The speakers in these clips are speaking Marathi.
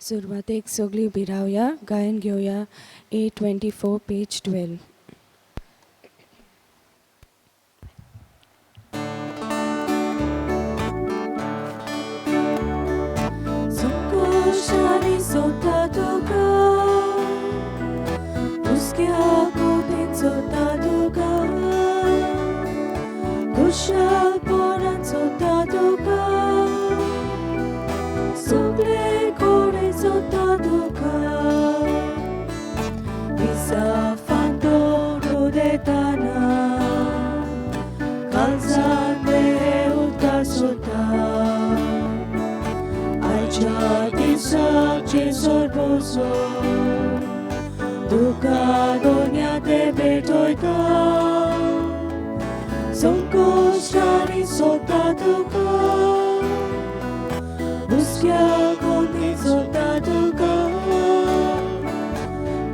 सुरवातेक सगळीं उबी रावया, गायन घेवया. 824 page 12. Sokkoshani sotatuka Uskiako din sotatuka Kushal poran sotatuka Sugle kore sotatuka Isa fanto rodetana Kalzande uta sota Aici sorboso Duca donia te betoita Sonko shani sota duca Buschia conti sota duca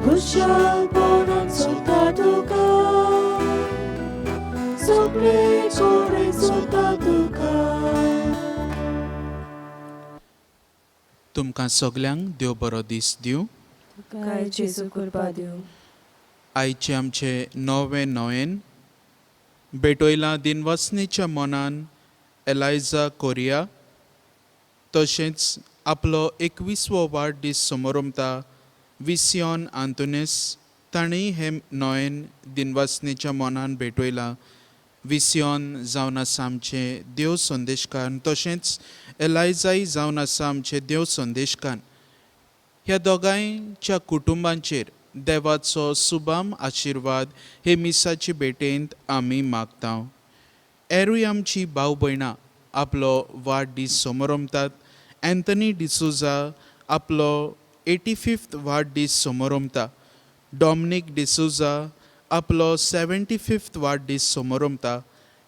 Kushal bonan sota duca Sople kore sota duca तुमकां सगल्यांक देव बरो दीस दिवं. काय जेजू कृपा दिवं. आयचे आमचे नवे नोयेन बेटोयला दिनवसनेच्या मनान एलायझा कोरिया तशेंच आपलो 21वो वाडदीस समारंभता विसियोन आंतोनेस ताणीं हे नोयेन दिनवसनेच्या मनान भेटोयला. विसियोन जावन आसा आमचे देव संदेशकान तशेंच एलायझाय जावन आसा आमचे देव संदेशकान. ह्या दोगांयच्या कुटुंबांचेर देवाचो सुबाम आशिर्वाद हे मिसाची भेटेंत आमी मागता. एरूय आमची भाव भयणां आपलो वाडदीस समारंभतात. एंथनी डिसुजा आपलो 85th वाडदीस समारंभता. डॉमिनिक डिसुजा आपलो 75th वाडदीस समारंभता.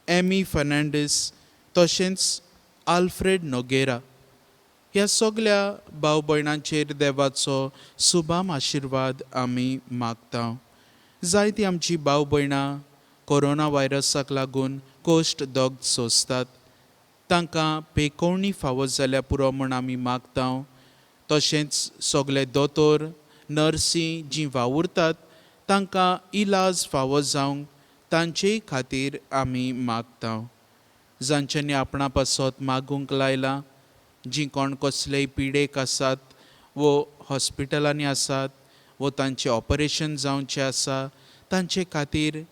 एमी फर्नांडीस तशेंच आल्फ्रेड नोगेरा ह्या सगळ्या भाव भयणांचेर देवाचो सुबाम आशिर्वाद आमी मागता. जायतीं आमची भाव भयणां कोरोना व्हायरसाक लागून कोश्ट दोग सोंसतात. तांकां पेकोवणी फावो जाल्या पुरो म्हूण आमी मागता. तशेंच सगळे दोतोर नर्सी जीं वावुरतात तांकां इलाज फावो जावंक तांचे खातीर आमी मागता. जांच्यांनी आपणा पासत मागूंक लायलां, जीं कोण कसलेय पिडेक आसात वो हॉस्पिटलांनी आसात वो तांचें ऑपरेशन जावचें आसा तांचे खातीर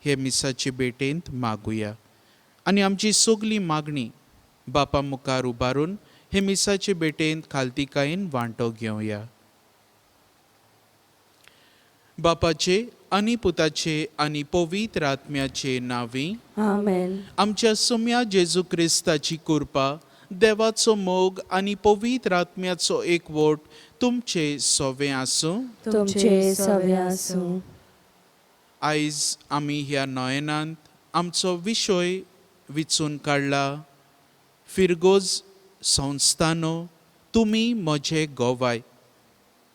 हे मिसाचे भेटेंत मागुया. आनी आमची सगळी मागणी बापा मुखार उबारून हे मिसाचे भेटेंत खालतीकायेन वांटो घेवया. बापाचे आनी पुताचे आनी पवित्र आत्म्याचे नांवी आमेन. आमच्या सुम्या जेजू क्रिस्ताची कृपा, देवाचो मोग आनी पवित्र आत्म्याचो एकवट तुमचे सोवे आसूं. तुमचे सवे आसूं. आयज आमी ह्या नोयेनांत आमचो विशय विचून काडला. फिरगोज संस्थानो तुमी म्हजे गोवाय.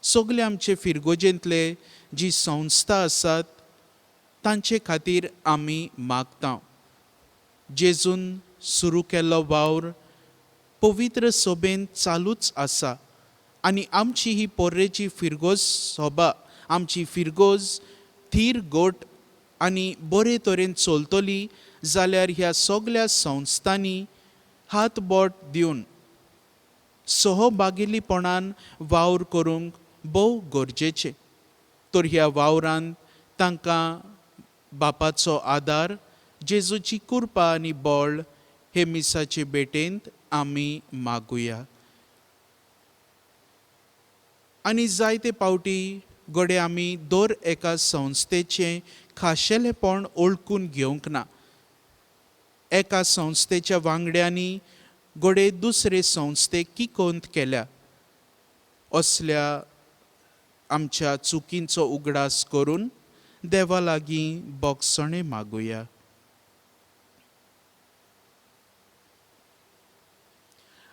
सगळे आमचे फिरगोजेंतले जी संस्था आसात तांचे खातीर आमी मागता. जेजून सुरू केल्लो वावर पवित्र सोबेन चालूच आसा आनी आमची ही पोर्रेची फिरगोज सोबा आमची फिरगोज थीर गोट आनी बरे तरेन चलतली जाल्यार ह्या सगळ्या संस्थांनी हातबोट दिवन सहभागिलीपणान वावर करूंक भोव गरजेचें. तर ह्या वावरांत तांकां बापाचो आदार, जेजूची कृपा आनी बळ हे मिसाचे भेटेंत आमी मागुया. आनी जायते पावटी घडये आमी दर एका संस्थेचें खाशेलेपण ओळखून घेवंक ना. एका संस्थेच्या वांगड्यांनी घडये दुसरे संस्थेक किकोंत केल्या. असल्या आमच्या चुकींचो उगडास करून देवा लागीं बोगसणे मागुया.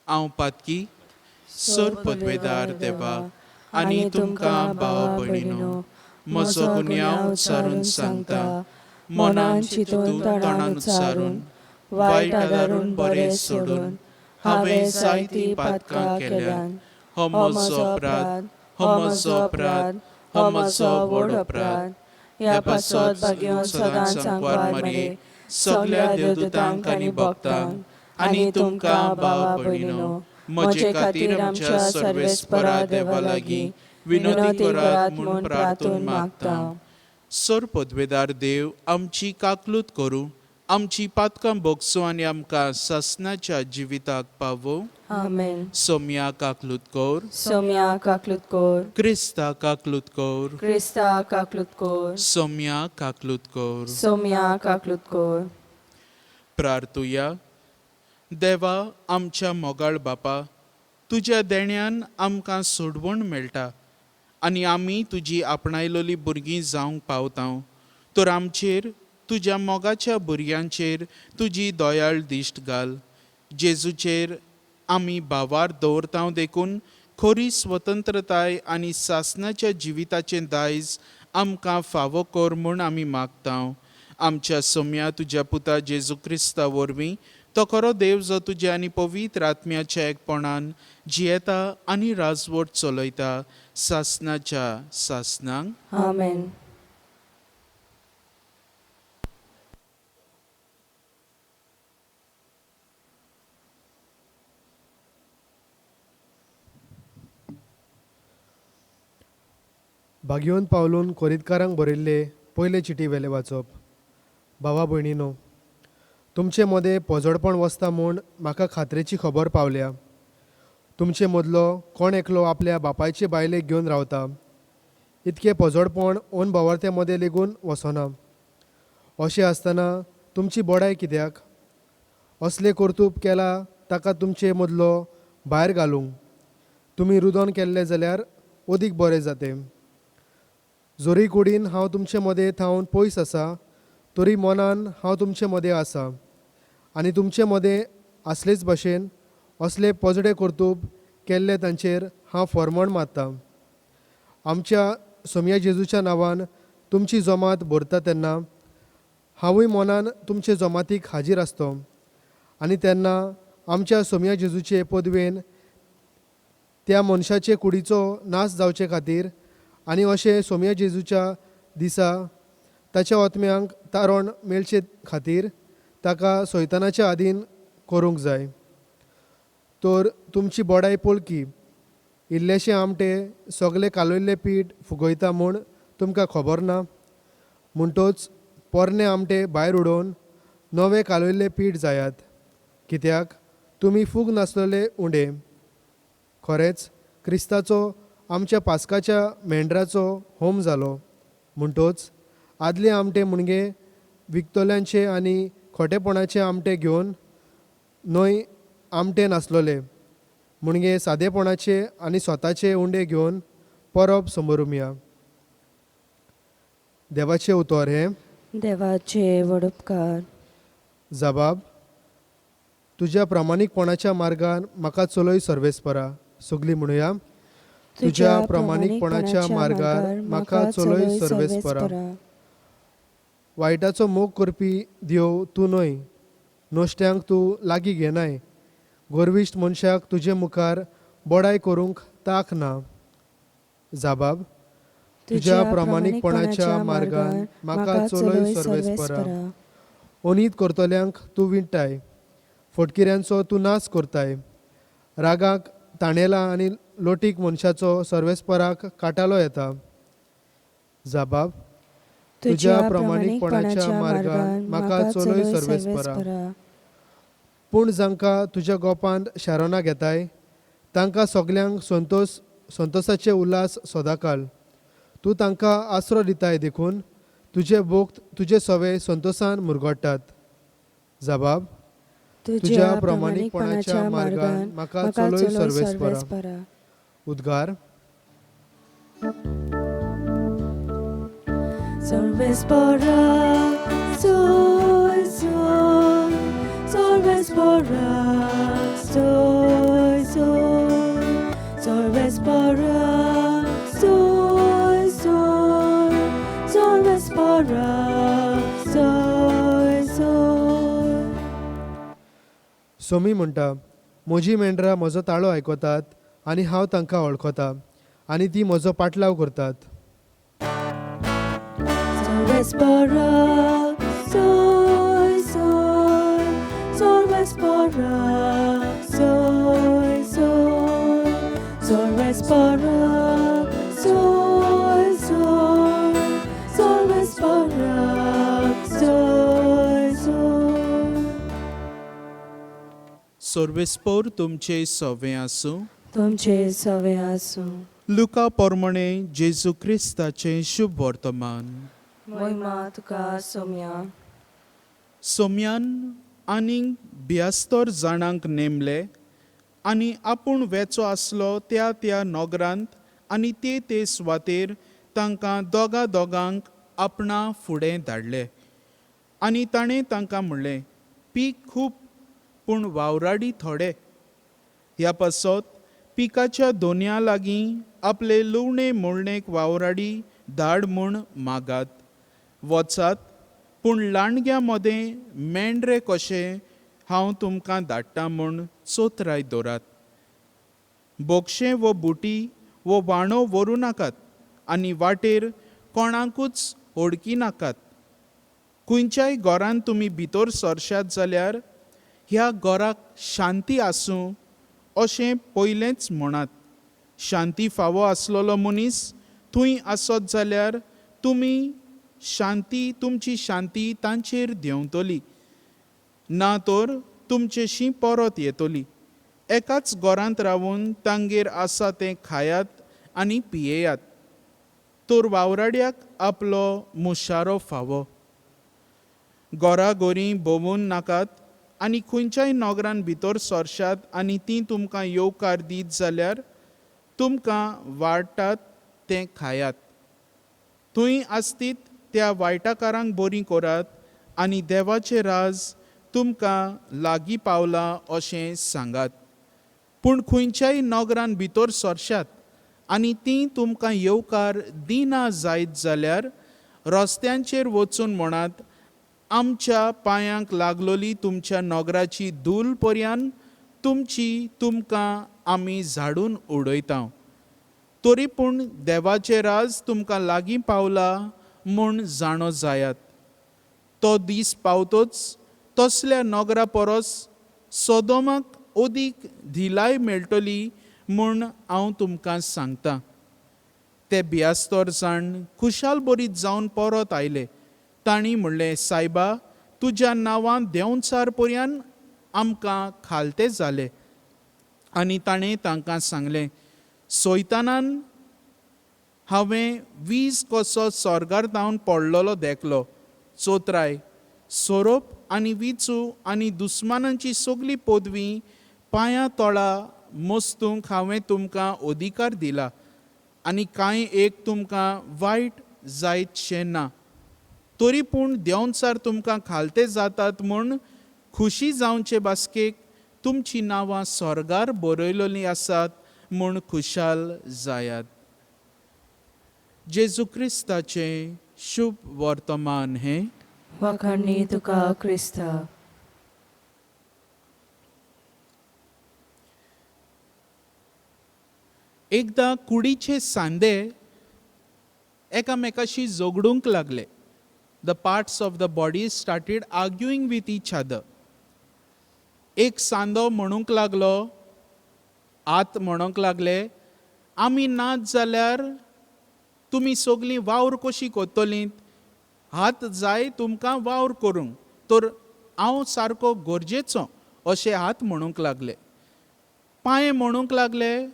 हांव पातकी सर पदवेदार देवा आनी तुमकां भाव भयणीनो म्हजो गुन्यांव उच्चारून सांगता. मनान चिंतून तोंडान उच्चारून वायट आदारून बरें सोडून हांवें जायतीं पातकां केल्यान हो म्हजो अपराध, हो म्हजो अपराध, हो म्हजो व्हड अपराध. ह्या पासत भाग्योन सदांच सांकवार मरे सगळ्या देवदूतांक आनी भक्तांक आनी तुमकां भावा भयणीनो म्हजे खातीर आमच्या सर्वेस्परा देवा लागीं विनोदी करात म्हूण प्रार्थून मागता. सर पदवेदार देव आमची काकलूत करूं, आमची पातकां बोगसो आनी आमकां सासणाच्या जिविताक पावो. आमेन. सोम्या काकलूत कोर, सोम्या काकलूत कोर, क्रिस्ता काकलूत कोर, क्रिस्ता काकलूत कोर, सोम्या काकलूत कोर. सोम्या काकलूत कोर. प्रार्थुया. देवा आमच्या मोगाळ बापा, तुज्या देण्यान आमकां सोडवण मेळटा आनी आमी तुजी आपणायलोली भुरगीं जावंक पावतां. तर आमचेर तुज्या मोगाच्या भुरग्यांचेर तुजी दोयाळ दिश्ट घाल. जेजूचेर आमी भावार दवरतां देखून खरी स्वतंत्रताय आनी सासणाच्या जिविताचें दायज आमकां फावो कर म्हूण आमी मागतां. आमच्या सोम्या तुज्या पुता जेजू क्रिस्ता वरवीं तो खरो देव जो तुज्या आनी पवित्र आत्म्याच्या एकपणान जियेता आनी राजवट चलयता सासणाच्या सासणांक. आमेन. भाग्योन पावलून कोरीतकारांक बरयल्ले पयले चिटी वेले वाचप. भावा भयणीनो, तुमचे मदें पोजडपण वसता म्हूण म्हाका खात्रेची खबर पावल्या. तुमचे मदलो कोण एकलो आपल्या बापायचे बायलेक घेवन रावता. इतकें पोजडपण ओन भावार्थ्या मदें लेगून वसना. अशें आसतना तुमची बोडाय कित्याक? असले कर्तूब केला ताका तुमचे मदलो भायर घालूंक तुमी रुदोन केल्ले जाल्यार अदीक बरें जातें. जोरी कुडीन हांव तुमचे मदें थावन पयस आसा, तरी मनान हांव तुमचे मदें आसा आनी तुमचे मदें आसलेच भाशेन असले पोजडे कर्तूब केल्ले तांचेर हांव फर्मण मारतां. आमच्या सोम्या जेजूच्या नांवान तुमची जमात भरता तेन्ना हांवूय मनान तुमचे जमातीक हाजीर आसतो आनी तेन्ना आमच्या सोम्या जेजूचे पदवेन त्या मनशाचे कुडीचो नाश जावचे खातीर आनी अशें सोम्या जेजूच्या दिसा ताच्या आत्म्यांक तारण मेळचे खातीर ताका सैतानाच्या आदीन करूंक जाय. तर तुमची बोडाय पोळकी. इल्लेशे आमटे सगळे कालयल्ले पीठ फुगयता म्हूण तुमकां खबर ना. म्हणटोच पोरणे आमटे भायर उडोवन नवे कालयल्ले पीठ जायात, कित्याक तुमी फूग नासलेले उंडे. खरेंच क्रिस्ताचो आमच्या पास्काच्या मेंढराचो होम जालो. म्हणटोच आदले आमटे मुणगे विकतोल्यांचे आनी खोटेपणाचे आमटे घेवन न्हय आमटे नासलोले मुणगे सादेपणाचे आनी स्वताचे उंडे घेवन परब समरुमया. देवाचे उतर हे. देवाचे वडपकार. जबाब. तुज्या प्रामाणीकपणाच्या मार्गान म्हाका चलय सर्वेस्परा. सगळीं म्हणुया. तुज्या प्रामाणीकपणाच्या मार्गार म्हाका चलय सर्वेस्परा. वायटाचो मोग करपी देव तूं न्हय. नोश्ट्यांक तूं लागीं घेनाय. गोरविश्ट मनशाक तुजे मुखार बोडाय करूंक ताक ना. जाबाब. तुज्या प्रामाणीकपणाच्या मार्गान म्हाका चलय सर्वेस्परा. अनीत करतल्यांक तूं विणटाय. फटकिऱ्यांचो तूं नाश करताय. रागाक ताणेला आनी लोटीक मनशाचो सर्वेस्पराक काटालो येता. जाबाब. तुज्या प्रामाणीकपणाच्या मार्गान म्हाका चलय सर्वेस्परा. पूण जांकां तुज्या गोपांत शाराना घेताय तांकां सगल्यांक संतोशाचे उल्हास सदांकाल. तूं तांकां आसरो दिताय देखून तुजे भोक्त तुजे सवे संतोशान मुरगोडटात. जबाब. तुज्या प्रामाणीकपणाच्या मार्गान म्हाका चलय सर्वेस्परा. उद्गार. सर्वेस्परा, soy, soy, सर्वेस्परा, soy, soy, सर्वेस्परा, soy, soy, सर्वेस्परा, soy, soy. Somi म्हणटा, म्हजी मेंढरां म्हजो ताळो आयकतात आनी हांव तांकां वळखतां आनी ती म्हजो पाटलाव करतात. Sorbes Barak, soy, soy, Sorbes Barak, soy, soy, Sorbes Barak, soy, soy, Sorbes Barak, soy, soy. सोर्वेस्पोर तुमचे सवे आसूं. तुमचे सवे आसूं. लुका पोरमणे जेजू क्रिस्ताचे शुभ वर्तमान. महिमा तुका सोम्या. सोम्यान आनीक भियास्तर जाणांक नेमले आनी आपूण वेचो आसलो त्या त्या नोगरांत आनी ते सुवातेर तांकां दोगांक आपणा फुडें धाडले. आनी ताणें तांकां म्हणलें, पीक खूब पूण वावराडी थोडे. ह्या पासत पिकाच्या दोनया लागीं आपले लुवणे मुळणेक वावराडी धाड म्हूण मागात. वचात, पूण लांडग्या मदें मेंढरे कशें हांव तुमकां धाडटां म्हूण चोत्राय दवरात. बोगशें वो बुटी वो वांडो व्हरूं नाकात आनी वाटेर कोणाकूच ओडकी नाकात. खंयच्याय घरांत तुमी भितर सरशात जाल्यार ह्या घराक शांती आसूं अशें पयलेंच म्हणात. शांती फावो आसलोलो मनीस थंय आसत जाल्यार तुमची शांती तांचेर देंवतली, ना तर तुमचेशी परत येतली. एकाच घरांत रावून तांगेर आसा तें खायात आनी पियेयात, तर वावराड्याक आपलो मुशारो फावो. घोराघोरी भोंवून नाकात आनी खंयच्याय नोगरान भितर सरशात आनी ती तुमकां येवकार दीत जाल्यार तुमकां वाडटात तें खायात. थंय आसतीत त्या वायटाकारांक बरी करात आनी देवाचें राज तुमकां लागीं पावलां अशें सांगात. पूण खंयच्याय नोगरान भितर सरशात आनी ती तुमकां येवकार दिना जायत जाल्यार रस्त्यांचेर वचून म्हणात, आमच्या पांयांक लागलोली तुमच्या नोगराची धूल पर्यान तुमकां आमी झाडून उडयता. तरी पूण देवाचें राज तुमकां लागीं पावला म्हूण जाणो जायात. तो दीस पावतोच तसल्या नोगरा परस सोदोमाक ओदीक धिलाय मेळटली म्हूण हांव तुमकां सांगतां. ते भियास्तर जाण खुशाल बरीत जावन परत आयले. तांणी म्हणलें, सायबा, तुज्या नांवान देंवचार पर्यान आमकां खालते जाले. आनी ताणें तांकां सांगलें, सोयतानान हांवें वीज कसो स्वर्गांतावन पडलोलो देखलो. चोत्राय, सोरोप आनी विचू आनी दुस्मानांची सगली पदवी पांयां तळा मोस्तूंक हांवें तुमकां अधिकार दिला आनी कांय एक तुमकां वायट जायतशें ना. तरी पूण देंवचार तुमकां खालते जातात म्हूण खुशी जावचे बासकेक तुमची नांवां स्वर्गार बरयलोलीं आसात म्हूण खुशाल जायात. जेजू क्रिस्ताचें शुभ वर्तमान हें. वखणी तुका क्रिस्ता. एकदां कुडीचे सांदे एकामेकाशी झगडूंक लागले. The parts of the body started arguing with each other. एक सांदो म्हणूंक लागलो, आत म्हणूंक लागले, आमी नाच जाल्यार तुमी सगलीं वावर कशीं कोत्तलीं? हात जाय तुमकां वावर करूंक, तर हांव सारको गरजेचो अशें हात म्हणूंक लागले. पांय म्हणूंक लागले,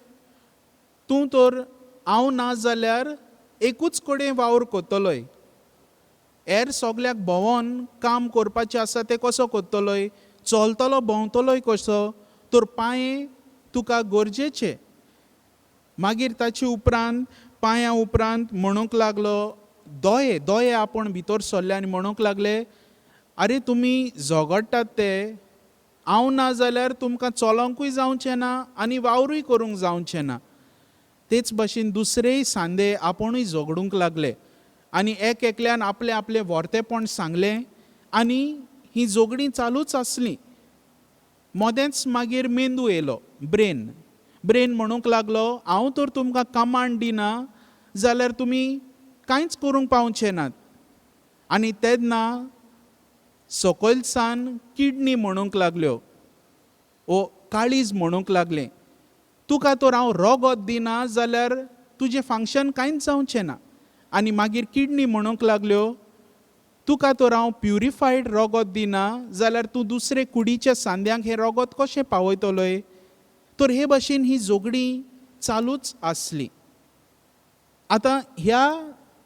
तूं तर हांव ना जाल्यार एकूच कडेन वावर कोत्तलोय. हेर सगल्याक भोंवोन काम करपाचें आसा तें कसो कोत्तलोय? चलतलो भोंवतलोय कसो? तर पांय तुका गरजेचे. मागीर ताचे उपरांत पांयां उपरांत म्हणूंक लागलो, दोये आपूण भितर सरले आनी म्हणूंक लागले, आरे तुमी झगडटात ते, हांव ना जाल्यार तुमकां चलोंकूय जावचें ना आनी वावरूय करूंक जावचें ना. तेच भाशेन दुसरेय सांदे आपुणूय झगडूंक लागले आनी एकल्यान आपलें आपलें वर्तेपण सांगलें आनी ही झगडीं चालूच आसलीं. मोदेंच मागीर मेंदू येयलो, ब्रेन. ब्रेन म्हणूंक लागलो हांव तर तुमकां कमांड दिना जाल्यार तुमी कांयच करूंक पावचे नात. आनी तेन्ना सकयलसान किडनी म्हणूंक लागल्यो वो काळीज म्हणूंक लागलें तुका तर हांव रगत दिना जाल्यार तुजें फंक्शन कांयच जावचें ना. आनी मागीर किडनी म्हणूंक लागल्यो तुका तर हांव प्युरिफायड रगत दिना जाल्यार तूं दुसरे कुडीच्या सांद्यांक हें रगत कशें पावयतलोय. तर हे भाशेन ही झगडीं चालूच आसली. आतां ह्या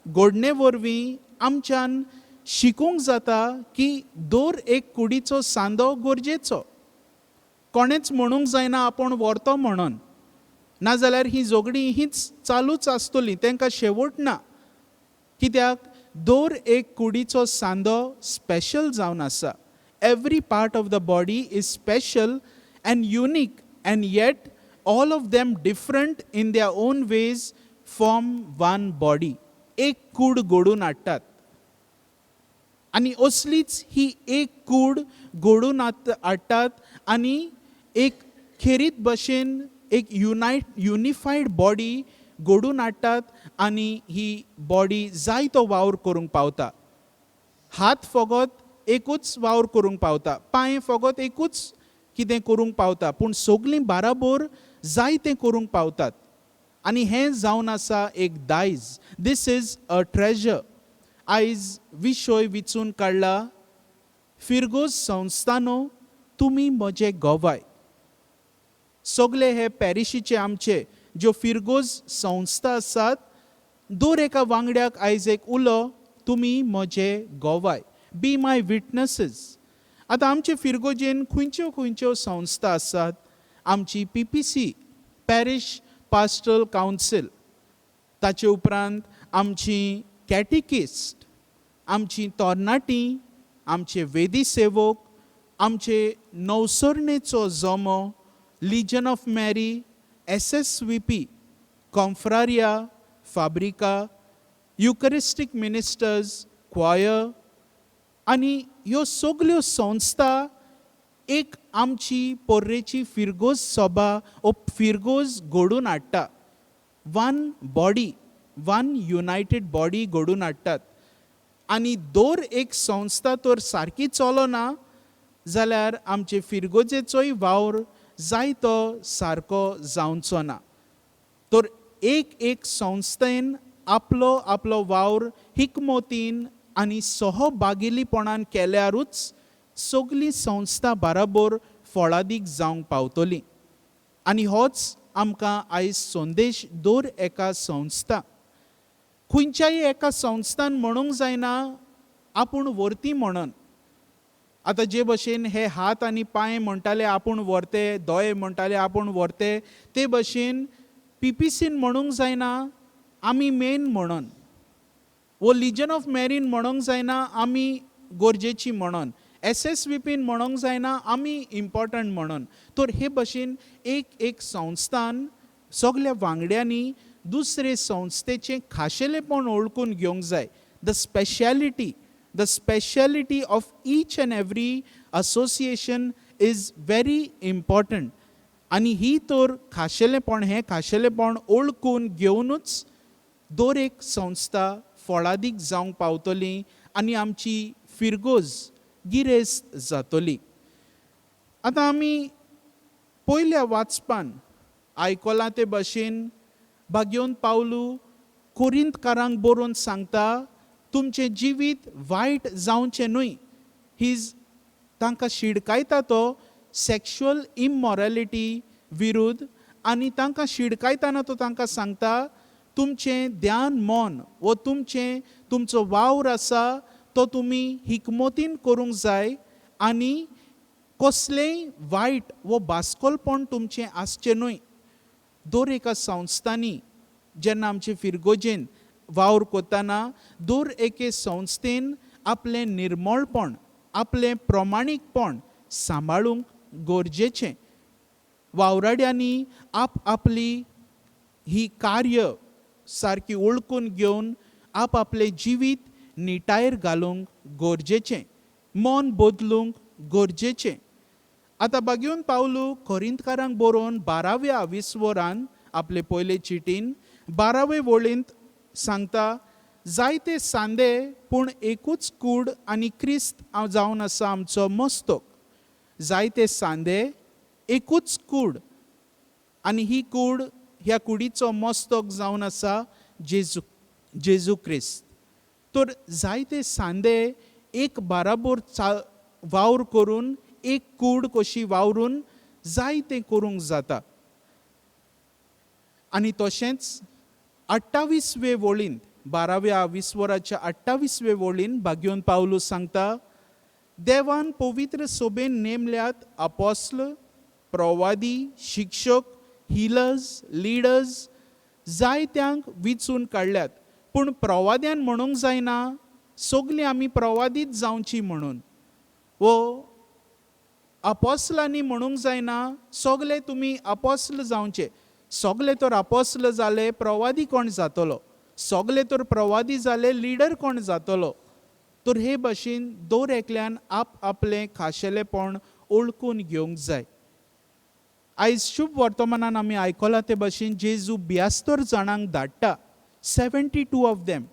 घडणे वरवीं आमच्यान शिकूंक जाता की दर एक कुडीचो सांदो गरजेचो. कोणेच म्हणूंक जायना आपूण व्हरतो म्हणून, नाजाल्यार ही झगडीं हीच चालूच आसतली, तांकां शेवट ना. कित्याक दर एक कुडीचो सांदो स्पेशल जावन आसा. Every part of the body is special and unique and eight all of them different in their own ways form one body. एक कूड घडून हाडटात आनी असलीच ही एक कूड घडून हाडटात आनी एक खेरीत भशेन एक युनिफायड बॉडी घडून हाडटात आनी ही बॉडी जायतो वावर करूंक पावता. हात फकत एकूच वावर करूंक पावता, पांय फकत एकूच कितें करूंक पावता, पूण सगलीं बाराबोर जायतें करूंक पावतात. आनी हें जावन आसा एक दायज. This is a treasure. आयज विशय विचून काडला फिरगोस संस्थानो तुमी म्हजे गोवाय. सगळे हे पॅरिशीचे आमचे ज्यो फिरगोज संस्था आसात दर एका वांगड्याक आयज एक उलो तुमी म्हजे गोवाय. Be my विटनसीस. आतां आमचे फिरगोजेन खंयच्यो खंयच्यो संस्था आसात. आमची PPC पॅरीश पास्टरल कावन्सील, ताचे उपरांत आमची कॅटिकिस्ट, आमची तरणाटीं, आमचे वेदी सेवक, आमचे नवसरणेचो जोमो, लिजन ऑफ मॅरी, SSVP, कॉन्फ्रारिया, फाब्रिका, युकरिस्टीक मिनिस्टर्स, क्वायर. आनी ह्यो सगल्यो संस्था एक आमची पोर्रेची फिरगोज सभा ओ फिरगोज घडून हाडटा. One body, one United body घडून हाडटात. आनी दर एक संस्था तर सारकी चलना जाल्यार आमचे फिरगोजेचोय वावर जायतो सारको जावचो ना. तर एक संस्थेन आपलो आपलो वावर हिकमतीन आनी सहभागिलीपणान केल्यारूच सगळी संस्था बाराबोर फळादीक जावंक पावतली. आनी होच आमकां आयज संदेश दर एका संस्था, खंयच्याय एका संस्थान म्हणूंक जायना आपूण व्हरती म्हणून. आतां जे भशेन हे हात आनी पांय म्हणटाले आपूण व्हरते, दोळे म्हणटाले आपूण व्हरते, ते भशेन PPCन म्हणूंक जायना आमी मेन म्हणून, वो लिजन ऑफ मॅरीन म्हणूंक जायना आमी गरजेची म्हणून, SSVPन म्हणूंक जायना आमी इम्पॉर्टंट म्हणून. तर हे भशेन एक संस्थान सगल्या वांगड्यांनी दुसरे संस्थेचें खाशेलेपण ओळखून घेवंक जाय. The speciality of each and every association is very important. आनी ही तर हें खाशेलेपण ओळखून घेवनूच दर एक संस्था फळादीक जावंक पावतली आनी आमची फिरगोज गिरेस्त जातली. आतां आमी पयल्या वाचपान आयकलां ते भाशेन भाग्योन पावलू कोरिंतकारांक बरोवन सांगता तुमचें जिवीत वायट जावचें न्हय. तांकां शिडकायता तो सॅक्शुअल इममॉरॅलिटी विरुद्ध. आनी तांकां शिडकायतना तो तांकां सांगता तुमचें ध्यान मन वो तुमचो वावर आसा तो तुमी हिकमतीन करूंक जाय आनी कसलेंय वायट वो भास्कोलपण तुमचें आसचें न्हय. दर एका संस्थांनी जेन्ना आमचे फिरगोजेन वावर करतना दर एके संस्थेन आपलें निर्मळपण, आपलें प्रमाणीकपण सांबाळूंक गरजेचें. वावराड्यांनी आपली ही कार्य सारकी ओळखून घेवन आपलें जिवीत निटायेर घालूंक गरजेचें, मन बदलूंक गरजेचें. आतां बागेवन पावलू कोरिंतकारांक बरोवन 12व्या विस्वरान आपले पयले चिटीन 12वे वळींत सांगता, जायते सांदे पूण एकूच कूड आनी क्रिस्त जावन आसा आमचो मस्तक. जायते सांदे एकूच कूड आनी ही कूड, ह्या कुडीचो मस्तक जावन आसा जेजू क्रिस्त. तर जायते सांदे एक बाराबोर वावर करून एक कूड कशी वावरून जायते करूंक जाता. आनी तशेंच 28वे वळींत 12व्या विस्वराच्या 28वे वळीन बागेवन पावलू सांगता, देवान पवित्र सोबेन नेमल्यात अपोस्ल, प्रवादी, शिक्षक, हिलर्स, लिडर्स, जायत्यांक विचून काडल्यात. पूण प्रवाद्यान म्हणूंक जायना सगलीं आमी प्रवादीच जावची म्हणून, वो अपोस्लांनी म्हणूंक जायना सगळे तुमी अपोस्ल जावचे. सगळे तर अपोस्ल जाले, प्रवादी कोण जातलो? सगळे तर प्रवादी जाले, लिडर कोण जातलो? तर हे भाशेन दर एकल्यान आपलें खाशेलेपण ओळखून घेवंक जाय. आयज शुभ वर्तमानान आमी आयकलां ते भाशेन जेजू 72 जाणांक धाडटा. 72 of them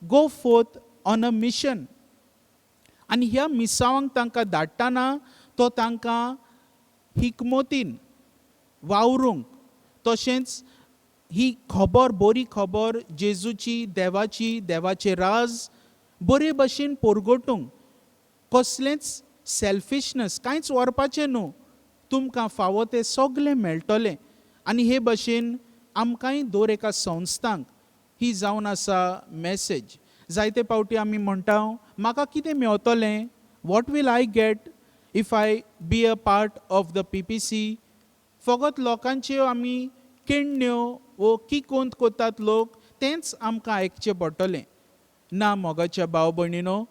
go fourth on a mission. आनी ह्या मिसावांक तांकां धाडटाना तो तांकां हिकमतीन वावरूंक, तशेंच ही खबर, बरी खबर जेजूची, देवाचे राज बरे भाशेन परगटूंक, कसलेंच सेल्फिशनस कांयच व्हरपाचें न्हू, तुमकां फावो तें सगळें मेळटलें. आनी हे भाशेन आमकांय दर एका संस्थांक ही जावन आसा मॅसेज. जायते फावटी आमी म्हणटा, म्हाका कितें मेळटलें? What will I get if I be a part of the PPC? फकत लोकांच्यो आमी केण्ण्यो वो किकोंत कोतात लोक, तेंच आमकां आयकचें पडटलें. ना मोगाच्या भाव भयणीनो,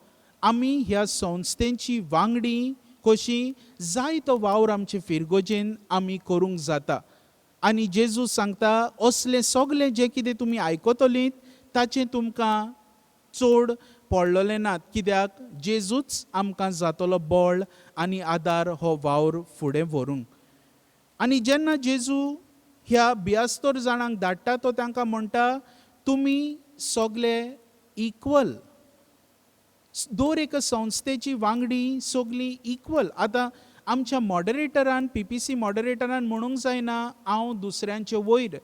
आमी ह्या संस्थेची वांगडी कशी जायतो वावर आमचे फिरगोजेन आमी करूंक जाता. आनी जेजू सांगता, असलें सगळें जें कितें तुमी आयकतलीं ताचें तुमकां चड पडलेलें नात, कित्याक जेजूच आमकां जातलो बळ आनी आदार हो वावर फुडें व्हरूंक. आनी जेन्ना जेजू ह्या 72 जाणांक धाडटा तो तांकां म्हणटा, तुमी सगळे इक्वल, दर एका संस्थेची वांगडी सगळीं इक्वल. आतां आमच्या मॉडरेटरान, PPC मॉडरेटरान म्हणूंक जायना हांव दुसऱ्यांचे वयर,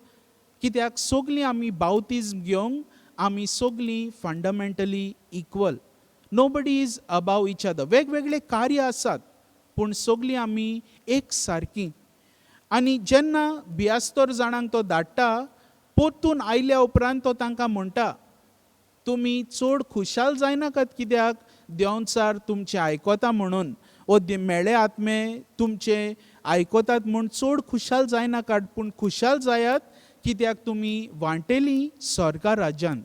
कित्याक सगळीं आमी बावतिझम घेवंक आमी सगळीं fundamentally equal. Nobody is above each other. वेगवेगळे कार्य आसात पूण सगळीं आमी एक सारकीं. आनी जेन्ना 72 जाणांक तो धाडटा, परतून आयल्या उपरांत तो तांकां म्हणटा, तुमी चड खुशाल जायनाकात कित्याक देंवचार तुमचें आयकता म्हणून, वो मेळे आत्मे तुमचे आयकतात म्हूण चड खुशाल जायनाकात, पूण खुशाल जायात कित्याक तुमी वांटेलीं स्वर्गा राज्यांत.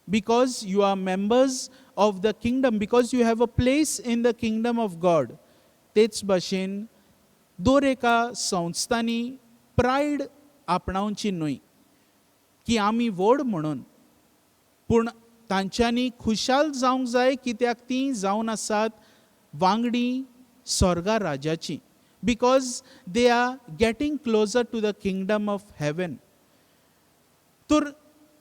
Because you are members of the kingdom, because you have a place in the kingdom of God. तेच भाशेन दर एका संस्थांनी प्रायड आपणावची न्हय की आमी व्हड म्हणून, पूण तांच्यांनी खुशाल जावंक जाय कित्याक तीं जावन आसात वांगडी स्वर्गा राज्याची. Because they are getting closer to the kingdom of heaven. तर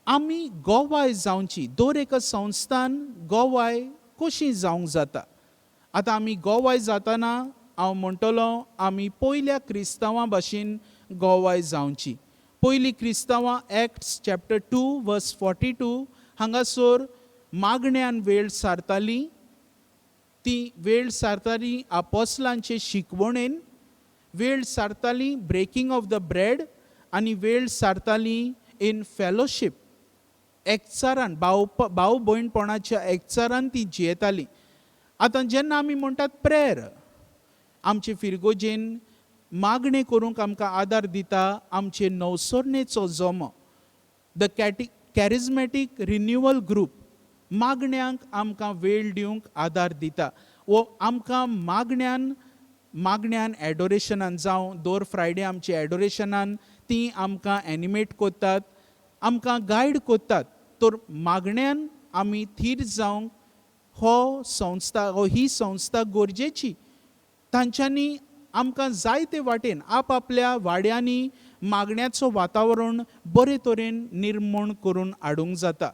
आमी गोवाय जावची, दर एका संस्थान गोवाय कशी जावंक जाता. आतां आमी गोवाय जाताना हांव म्हणटलो आमी पयल्या क्रिस्तांवां भाशेन गोवाय जावची. पयलीं क्रिस्तांवां एक्ट्स चॅप्टर 2 वर्स 42 हांगासर मागण्यांन वेळ सारतालीं. ती वेळ सारताली आपोस्लांचे शिकवणेन, वेळ सारताली ब्रेकिंग ऑफ द ब्रेड, आनी वेळ सारताली इन फेलोशीप. एकचारान भाव भयणपणाच्या एकचारान ती जियेताली. आतां जेन्ना आमी म्हणटात प्रेयर, आमचे फिरगोजेन मागणे करूंक आमकां आदार दिता आमचे नवसरणेचो जोमो, द कॅरिझमॅटीक रिन्युअल ग्रूप, मागण्यांक आमकां वेळ दिवंक आदार दिता. वो आमकां मागण्यान एडोरेशनान जावं, दर फ्रायडे आमचे एडोरेशनान ती आमकां एनिमेट कोत्तात, आमकां गायड कोत्तात. तर मागण्यान आमी थीर जावंक ही संस्था गरजेची. तांच्यांनी आमकां जायते वाटेन आपल्या वाड्यांनी मागण्याचो वातावरण बरे तरेन निर्माण करून हाडूंक जाता.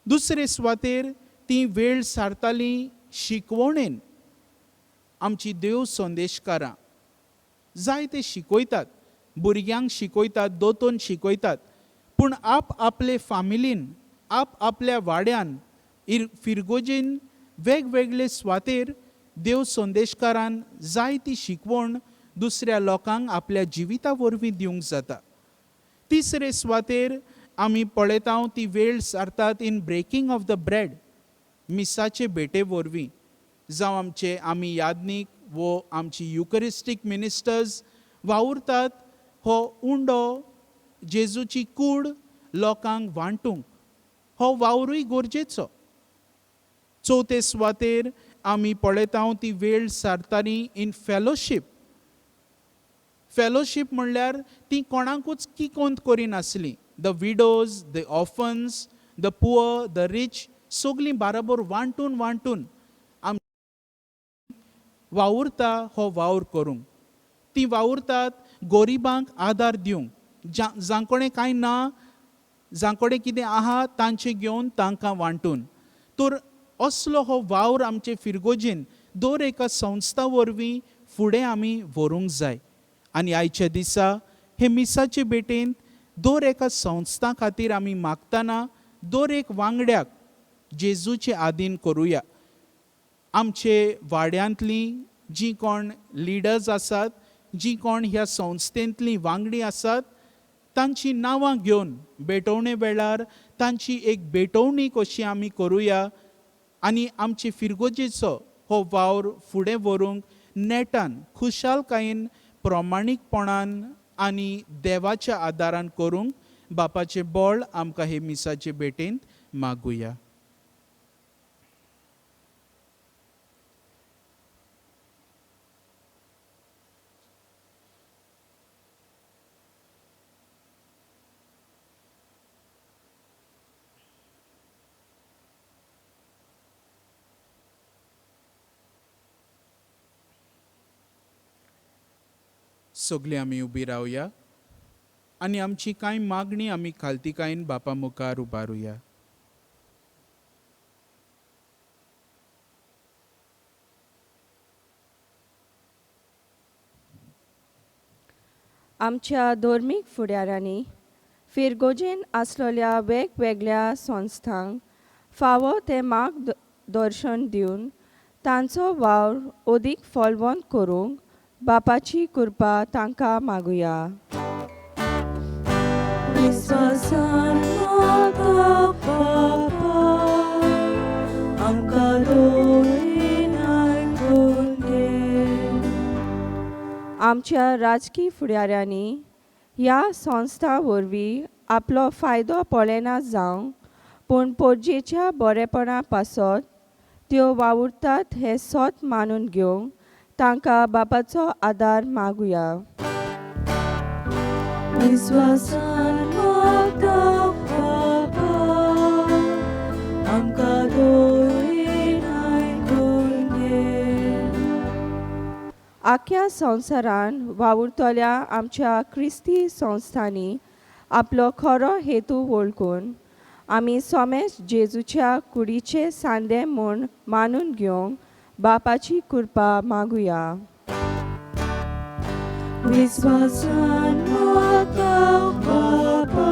दुसरे सुवातेर ती वेळ सारताली शिकवणेन. आमची देव संदेशकारां जायते शिकयतात, भुरग्यांक शिकयतात, दोतोन शिकयतात, पूण आपले फामिलीन आपल्या वाड्यान फिरगोजेन वेगवेगळे सुवातेर देव संदेशकारान जायती शिकवण दुसऱ्या लोकांक आपल्या जिविता वरवीं दिवंक जाता. तिसरे सुवातेर आमी पळयता ती वेळ सारतात in breaking of the bread, मिसाचे भेटे वरवीं. जावं आमी यादनीक वो आमची युकरिस्टीक मिनिस्टर्स वावुरतात हो उंडो जेजूची कूड लोकांक वांटूंक. हो वावरूय गरजेचो. चवथे सुवातेर आमी पळयता ती वेळ सारताली इन फेलोशीप. फेलोशीप म्हणल्यार ती कोणाकूच किकोंत करिनासली. The widows, the orphans, the poor, the rich सगळीं बाराबर वांटून वावुरता हो वावर करूंक. ती वावुरतात गोरिबांक आदार दिवंक. जांकोडे कांय ना, जांकोडे कितें आहा तांचे घेवन तांकां वांटून. तर असलो हो वावर आमचे फिरगोजेन दर एका संस्था वरवीं फुडें आमी व्हरूंक जाय. आनी आयच्या दिसा हे मिसाचे भेटेंत दर एका संस्था खातीर आमी मागतना दर एक वांगड्याक जेजूचे आदीन करुया. आमचे वाड्यांतलीं जीं कोण लिडर्स आसात, जीं कोण ह्या संस्थेंतलीं वांगडी आसात, तांची नांवां घेवन भेटवणे वेळार तांची एक भेटवणी कशी आमी करुया आनी आमचे फिरगोजेचो हो वावर फुडें व्हरूंक नेटान, खुशालकायेन, प्रमाणीकपणान आनी देवाच्या आदारान करूंक बापाचे बोळ आमकां हे मिसाचे भेटेंत मागुया. सगळीं आमी उबी रावया आनी आमची कांय मागणी आमी खालतीकायेन बापा मुखार उबारुया. आमच्या धर्मीक फुडाऱ्यांनी फिरगोजेन आसलेल्या वेगवेगळ्या संस्थांक फावो तें मार्गदर्शन दिवन तांचो वावर अदीक फळवंत करूंक बापाची कृपा तांकां मागुया. विस्वासान मागप बापा, आमकां दोळीन आयकून घे. आमच्या राजकीय फुडाऱ्यांनी ह्या संस्था वरवीं आपलो फायदो पळयना जावं, पूण पोरजेच्या बरेपणा पासत त्यो वावुरतात हें सोत मानून घेवंक तांकां बापाचो आदार मागुया. विस्वासान मागप बापा, आमकां दोळीन आयकून घे. आख्या संवसारान वावुरतल्या आमच्या क्रिस्ती संस्थांनी आपलो खरो हेतू वळखून आमी सोमेश जेजूच्या कुडीचे सांदे म्हूण मानून घेवंक बापाची कृपा मागुया. विस्वासान मागप बापा,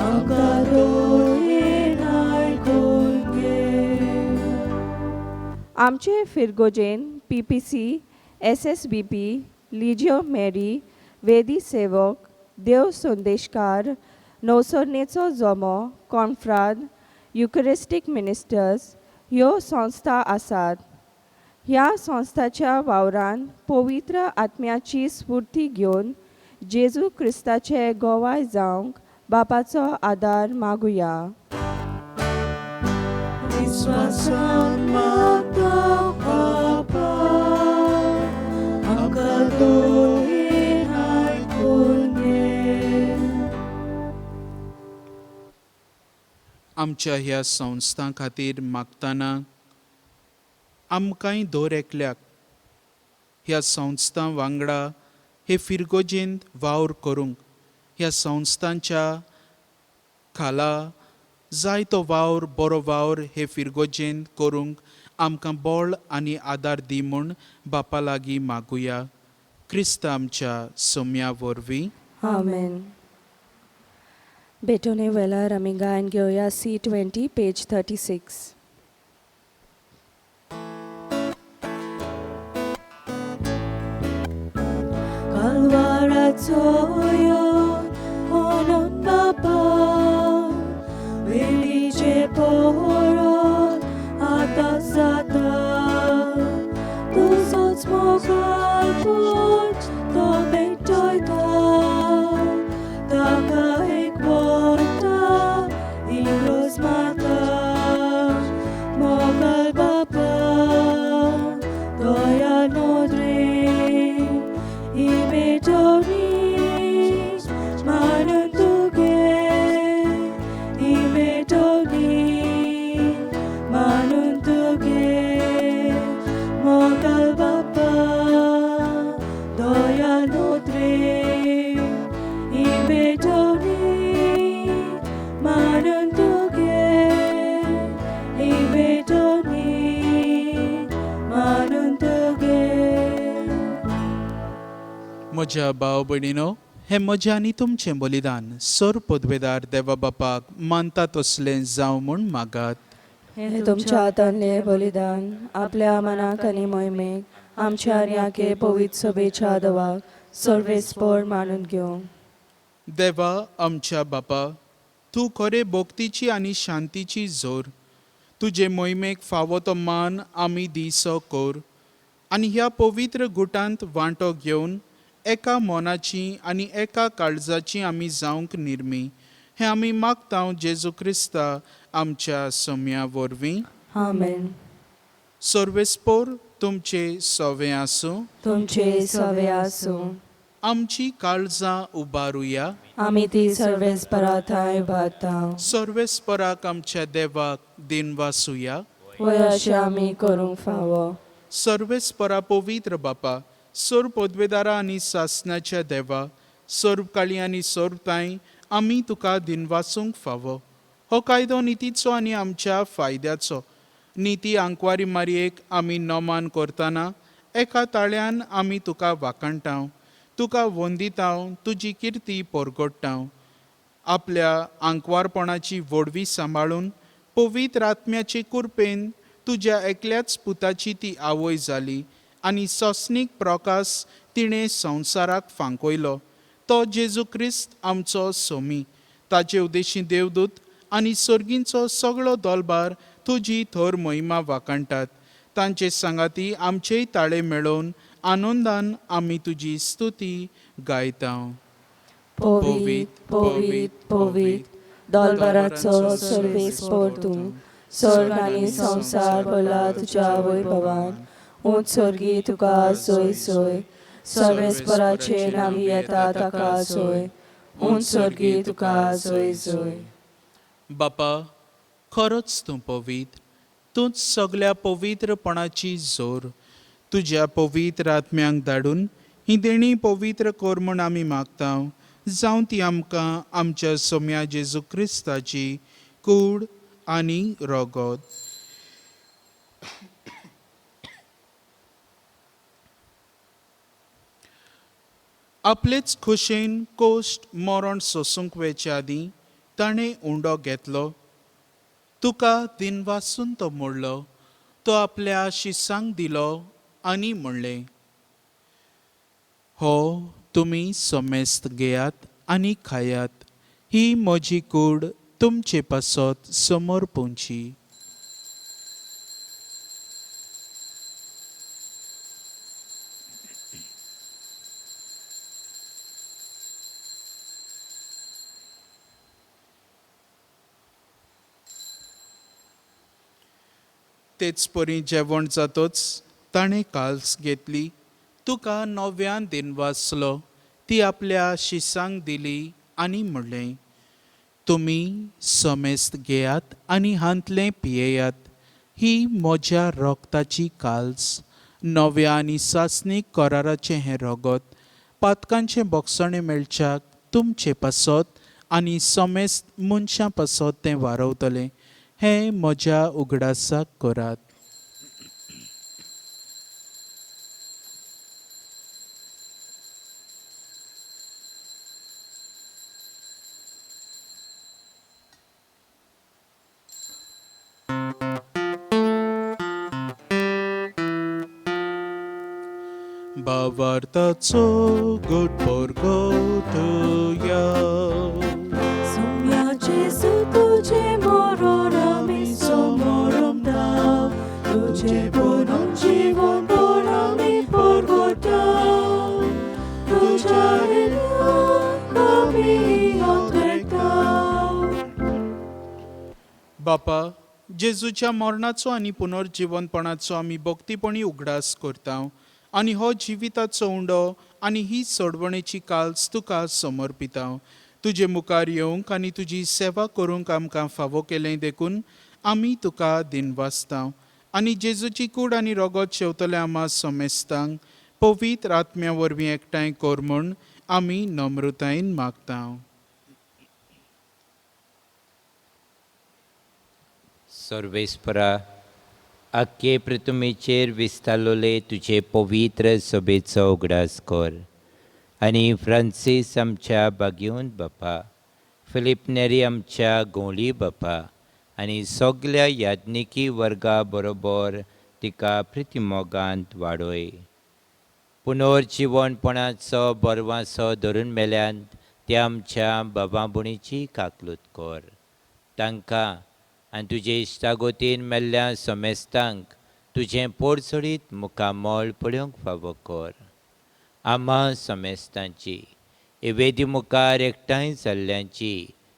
आमकां दोळीन आयकून घे. आमचे फिरगोजेन PPC, SSBP, लिजियो मेरी, वेदी सेवक, देव संदेशकार, नवसरणेचो जोमो, कॉन्फ्राद, युकरिस्टीक मिनिस्टर्स ह्यो संस्था आसात. ह्या संस्थाच्या वावरान पवित्र आत्म्याची स्फूर्ती घेवन जेजू क्रिस्ताचे गोवाय जावंक बापाचो आदार मागुया. विस्वासान मागप बापा, आमकां दोळीन आयकून घे. आमच्या ह्या संस्थां खातीर मागतना आमकांय दर एकल्याक ह्या संस्थां वांगडा हे फिरगोजेंत वावर करूंक, ह्या संस्थांच्या खाला जायतो वावर बरो वावर हे फिरगोजेंत करूंक आमकां बळ आनी आदार दी म्हूण बापा लागीं मागुया. क्रिस्त आमच्या सोम्या वरवीं. आमेन. बेटोने वेळार आमी गायन घेवया C20 page 36. Kalwaraco onon bapa Wylicze poron atasata Tu soc mogal put to bejtojta Taka ekbota ingros mata Mogal bapa doya nodre Imetoni manuntuge Imetoni manuntuge Mogal bapa doya nutre Imetoni manuntuge Imetoni manuntuge म्हज्या भाव भयणीनो, हें म्हजें आनी तुमचें बलिदान सोर पदवेदार देवा बापाक मानता तसलें जावं म्हूण मागात. हे तुमच्या हातांतलें बलिदान आपल्या मनाक आनी मोहिमेक आमच्या याके पवित्र सभेच्या आदवाक सर्वेस्पर मानून घेवं. देवा आमच्या बापा, तूं खरे भोक्तीची आनी शांतीची जोर. तुजे मोहिमेक फावो तो मान आमी दिसो कोर आनी ह्या पवित्र गुटांत वांटो घेवन एका मोनाची आनी एका काळजाची आमी जावंक निर्मी. हें आमी मागतां जेजू क्रिस्ता आमच्या सोम्या वरवीं. आमेन. सर्वेस्पोर तुमचे सोवे आसूं. तुमचे सवे आसूं. आमची काळजां उबारुया. आमी ती सर्वेस्परा थंय उबारतां. सर्वेस्पराक आमच्या देवाक दिनवासुया. वय अशें आमी करूंक फावो. सर्वेस्परा पवित्र बापा, सोर पदवेदारा आनी सासणाच्या देवा, सोर काळी आनी सोर ताई आमी तुका दिनवासूंक फावो. हो कायदो नितीचो आनी आमच्या फायद्याचो. निती आंकवारी मारयेक आमी नोमान करतना एका ताळ्यान आमी तुका वाकणटाव, तुका वंदिताव, तुजी किर्ती परगडटाव. आपल्या आंकवारपणाची वडवी सांबाळून पवित्र आत्म्याचे कुरपेन तुज्या एकल्याच पुताची ती आवय जाली आनी सोसनीक प्रकाश तिणें संवसाराक फांकयलो. तो जेजू क्रिस्त आमचो सोमी. ताचे उद्देशी देवदूत आनी सर्गींचो सगळो दोलबार तुजी थोर मोहिमा वाकणटात. तांचे सांगाती आमचेय ताळे मेळोवन आनंदान आमी तुजी स्तुती गायता. पवित पवित पवित दोलबाराचो सर्वेस्पर तूं. स्वर्ग आनी संवसार भरला तुज्या वैभवान. उंच सर्गी तुका सोय सोय. सर्वेस्पराचे नावी येता ताका सोय. उंच सर्गी तुका सोय सोय. बापा, खरोच तूं पवित्र. तूंच सगळ्या पवित्रपणाची जोर. तुज्या पवित्र आत्म्यांक धाडून ही देणी पवित्र कर म्हूण आमी मागतां. जावं ती आमकां आमच्या सोम्या जेजू क्रिस्ताची कूड आनी रोगोत. आपलेच खुशेन कोश्ट मरण सोसूंक वेचे आदीं ताणें उंडो घेतलो. तुका दिनवासून तो मोडलो. तो आपल्या शिसांक दिलो आनी म्हणलें, हो तुमी सोमेस्त घेयात आनी खायात. ही म्हजी कूड तुमचे पासत समोर पोंची. तेच परी जेवण जातोच ताणें काल्स घेतली. तुका नव्यान दिनवासलो. ती आपल्या शिसांक दिली आनी म्हणलें, तुमी सोमेस्त घेयात आनी हांतलें पियेयात. ही म्हज्या रोगताची काल्स. नव्या आनी सासणीक कराराचें हें रगत पातकांचें बोगसणें मेळच्याक तुमचे पासत आनी समेस्त मनशां पासत तें वारवतलें हें म्हज्या उगडासाक करात. भावार्थाचो गोड परगटुया. Jesu तुझे मरण आमी समरमता तुझे बरोवन जीवन पण आमी परगटा तुझ्या वेल्यान आमी अंतरेकता. बापा, जेजूच्या मरणाचो आनी पुनर्जिवनपणाचो आमी भक्तीपणी उगडास करता आनी हो जिविताचो उंडो आनी ही सोडवणेची काल्स तुका समर्पिता. तुजे मुखार येवंक आनी तुजी सेवा करूंक आमकां फावो केलें देखून आमी तुका दिनवासता आनी जेजूची कूड आनी रगत शेवतले आमा समेस्तांक पवित्र आत्म्या वरवीं एकठांय कर म्हूण आमी नम्रतायेन मागता. सर्वेस्परा, आख्खे पृथ्वीचेर विस्तारलोले तुजे पवित्र सभेचो उगडास कर आनी फ्रांसीस आमच्या बागेवंत बापा, फिलीप नेरी आमच्या गोंवली बापा आनी सगल्या याज्ञिकी वर्गा बरोबर तिका प्रितीमोगांत वाडय. पुनर्जिवनपणाचो बरवासो धरून मेल्यांत त्या आमच्या बाबा भुणीची काकलूत कर. तांकां आनी तुजे इश्टागोतीन मेल्ल्या समेस्तांक तुजें पोरसडीत मुखामोळ पळोवंक फावो कर. आमा समेस्तांची वेदी मुखार एकठांय जाल्ल्यांची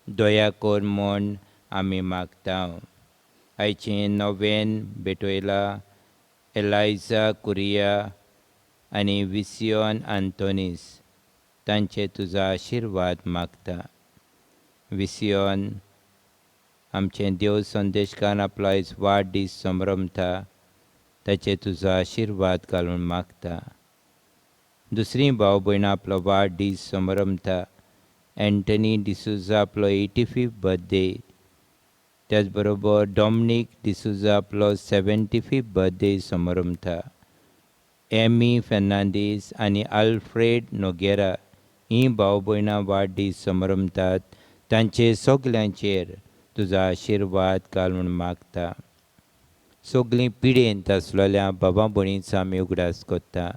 दया कर म्हूण आमी मागता. आयचें नोवेन बेटोयला, एलायजा कुरिया आनी विसियोन आंतोनीस तांचे तुजो आशिर्वाद मागता. विसियोन आमचें देव संदेशकान आपलो आयज वाडदीस समरमता ताचे तुजो आशिर्वाद घालून मागता. दुसरी भाव भयण आपलो वाडदीस समरमता. एंटनी डिसुजा आपलो 85th बर्थडे, त्याच बरोबर डॉमिनीक डिसुजा आपलो 75th बर्थडे समरमता. एमी फेर्नांडीस आनी आल्फ्रेड नोगेरा ही भाव भयणां वाडदीस समरमतात. तांचे सगल्यांचेर तुजो आशिर्वाद घाल म्हूण मागता. सगलीं पिडेंत आसलेल्या बाबा भयणीचो आमी उगडास करता.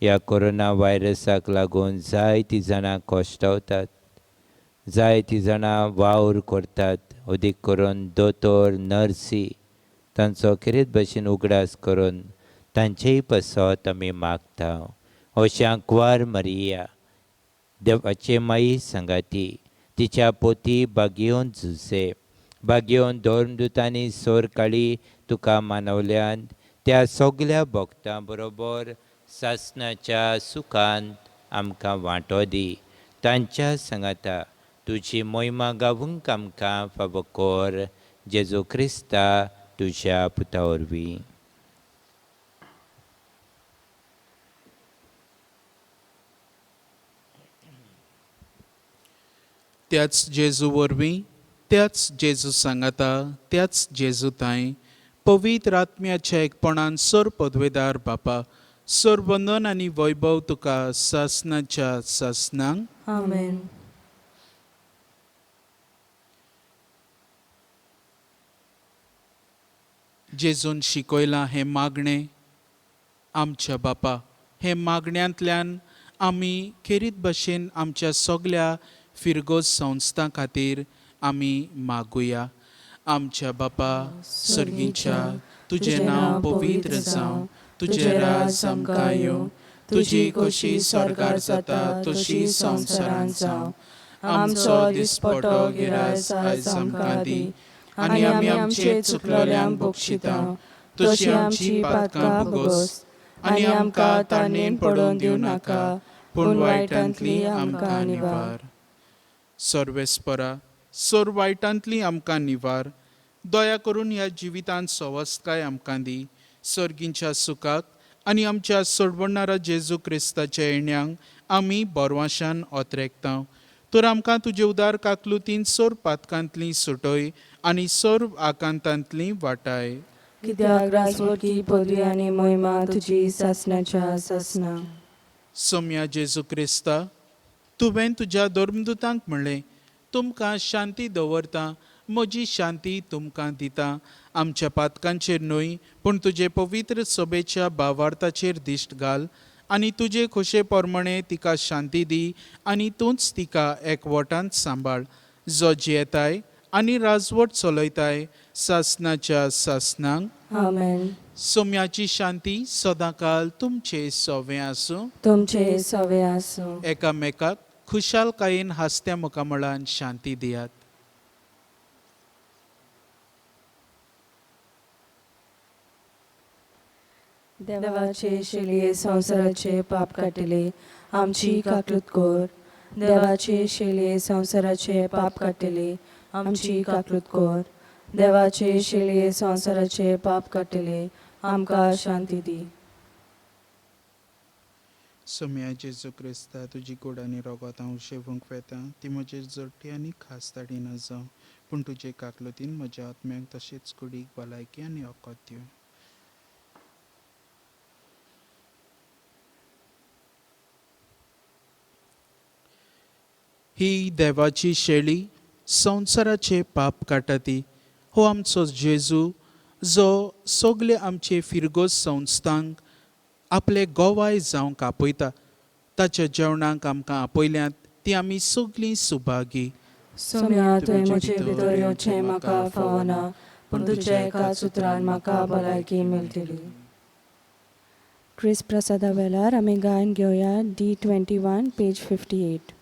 ह्या कोरोना व्हायरसाक लागून जायतीं जाणां कोश्टावतात, जायतीं जाणां वावर करतात. अदीक करून दोतोर, नर्सी तांचो खेरीत भाशेन उगडास करून तांचेय पासत आमी मागता. अशा क्वार मरिया, देवाचे माई संगाती, तिच्या पोती बागेवन झुसे, बागेवन धर्मदुतांनी सोर काळी तुका मानवल्यांत त्या सगल्या भक्तां बरोबर सासणाच्या सुखांत आमकां वांटो दी. तांच्या सांगाता तुजी मोहिमा गावूंक आमकां फावो कर. जेजू क्रिस्ता तुज्या पुता वरवीं. त्याच जेजू वरवीं, त्याच जेजू सांगाता, त्याच जेजू ताई पवित्र आत्म्याच्या एकपणान सर पदवेदार बापा, सर वंदन आनी वैभव तुका सासणाच्या सासणांक. आमेन. जेजून शिकयलां हें मागणें आमच्या बापा, हे मागण्यांतल्यान आमी खेरीत भाशेन आमच्या सगल्या फिरगोस संस्थां खातीर आमी मागुया. आमच्या बापा सर्गीच्या, तुजें नांव पवित्र जावं, तुजें राज आमकां येवं, तुजी खोशी स्वर्गार जाता तशी संवसारांत जावं. आमचो दिसपटो गिरायस आयज आमकां दी आनी आमी आमचे चुकलोल्यांक बक्षिता तशी आमची पातकां भोगोस आनी आमकां ताणेन पडोवन दिवं नाका पूण वायटांतली आमकां निवार. सर्वेस्परा, सर वायटांतली आमकां निवार. दया करून ह्या जिवितांत सवस्तकाय आमकां दी. सर्गींच्या सुखाक आनी आमच्या सोडवणारा जेजू क्रिस्ताच्या येण्याक आमी बोरवाशान ओतरेकता. तर आमकां तुजे उदार काकलुतीन सोर पातकांतली सुटय आनी सोर आकांतांतली वाटाय. कित्याक राजवटी पदवी आनी महिमा तुजी सासणाच्या सासना. सोम्या जेजू क्रिस्ता, तुवें तुज्या धर्मदुतांक म्हणलें, तुमकां शांती दवरता, म्हजी शांती तुमकां दिता. आमच्या पातकांचेर न्हय पूण तुजे पवित्र सोबेच्या भावार्थाचेर दिश्ट घाल आनी तुजे खोशे पोरमणे तिका शांती दी आनी तूंच तिका एकवटांत सांबाळ, जो जियेताय आनी राजवट चलयताय सासणाच्या सासनांक. आमेन. सोम्याची शांती सदांकाल तुमचे सोवे आसूं. तुमचे सवे आसूं. एकामेकाक खुशालकायेन हास्त्या मुखामळान शांती दियात. देवाचे शेलये संवसाराचे पाप काटिले, आमची काकलूत कोर. देवाचे शेलये संवसाराचे पाप काटिले, आमची काकलूत कोर. देवाचे शेलये संवसाराचे पाप काटिले, आमकां शांती दी. सोम्या जेजू क्रिस्ता, तुजी कूड आनी रोगोत हांव शेवूंक वेता, ती म्हजे जोडटी आनी खास ताडीन जावं, पूण तुजे काकलुतीन म्हज्या आत्म्याक तशेंच कुडीक भलायकी आनी ओकोत दिवं. ही देवाची शेळी संवसाराचे पाप काटाती. हो आमचो जेजू, जो सगळे आमचे फिरगोस संस्थांक आपले गोवाय जावंक आपयता. ताच्या जेवणाक आमकां आपयल्यांत ती आमी सगळीं सुभागी. सोम्या, तुवें म्हजे भितर येवचें म्हाका फावना, पूण तुज्या एकाच उतरान म्हाका भलायकी मेळटली. क्रिस प्रसादा वेळार आमी गायन घेवया D21 पेज 58.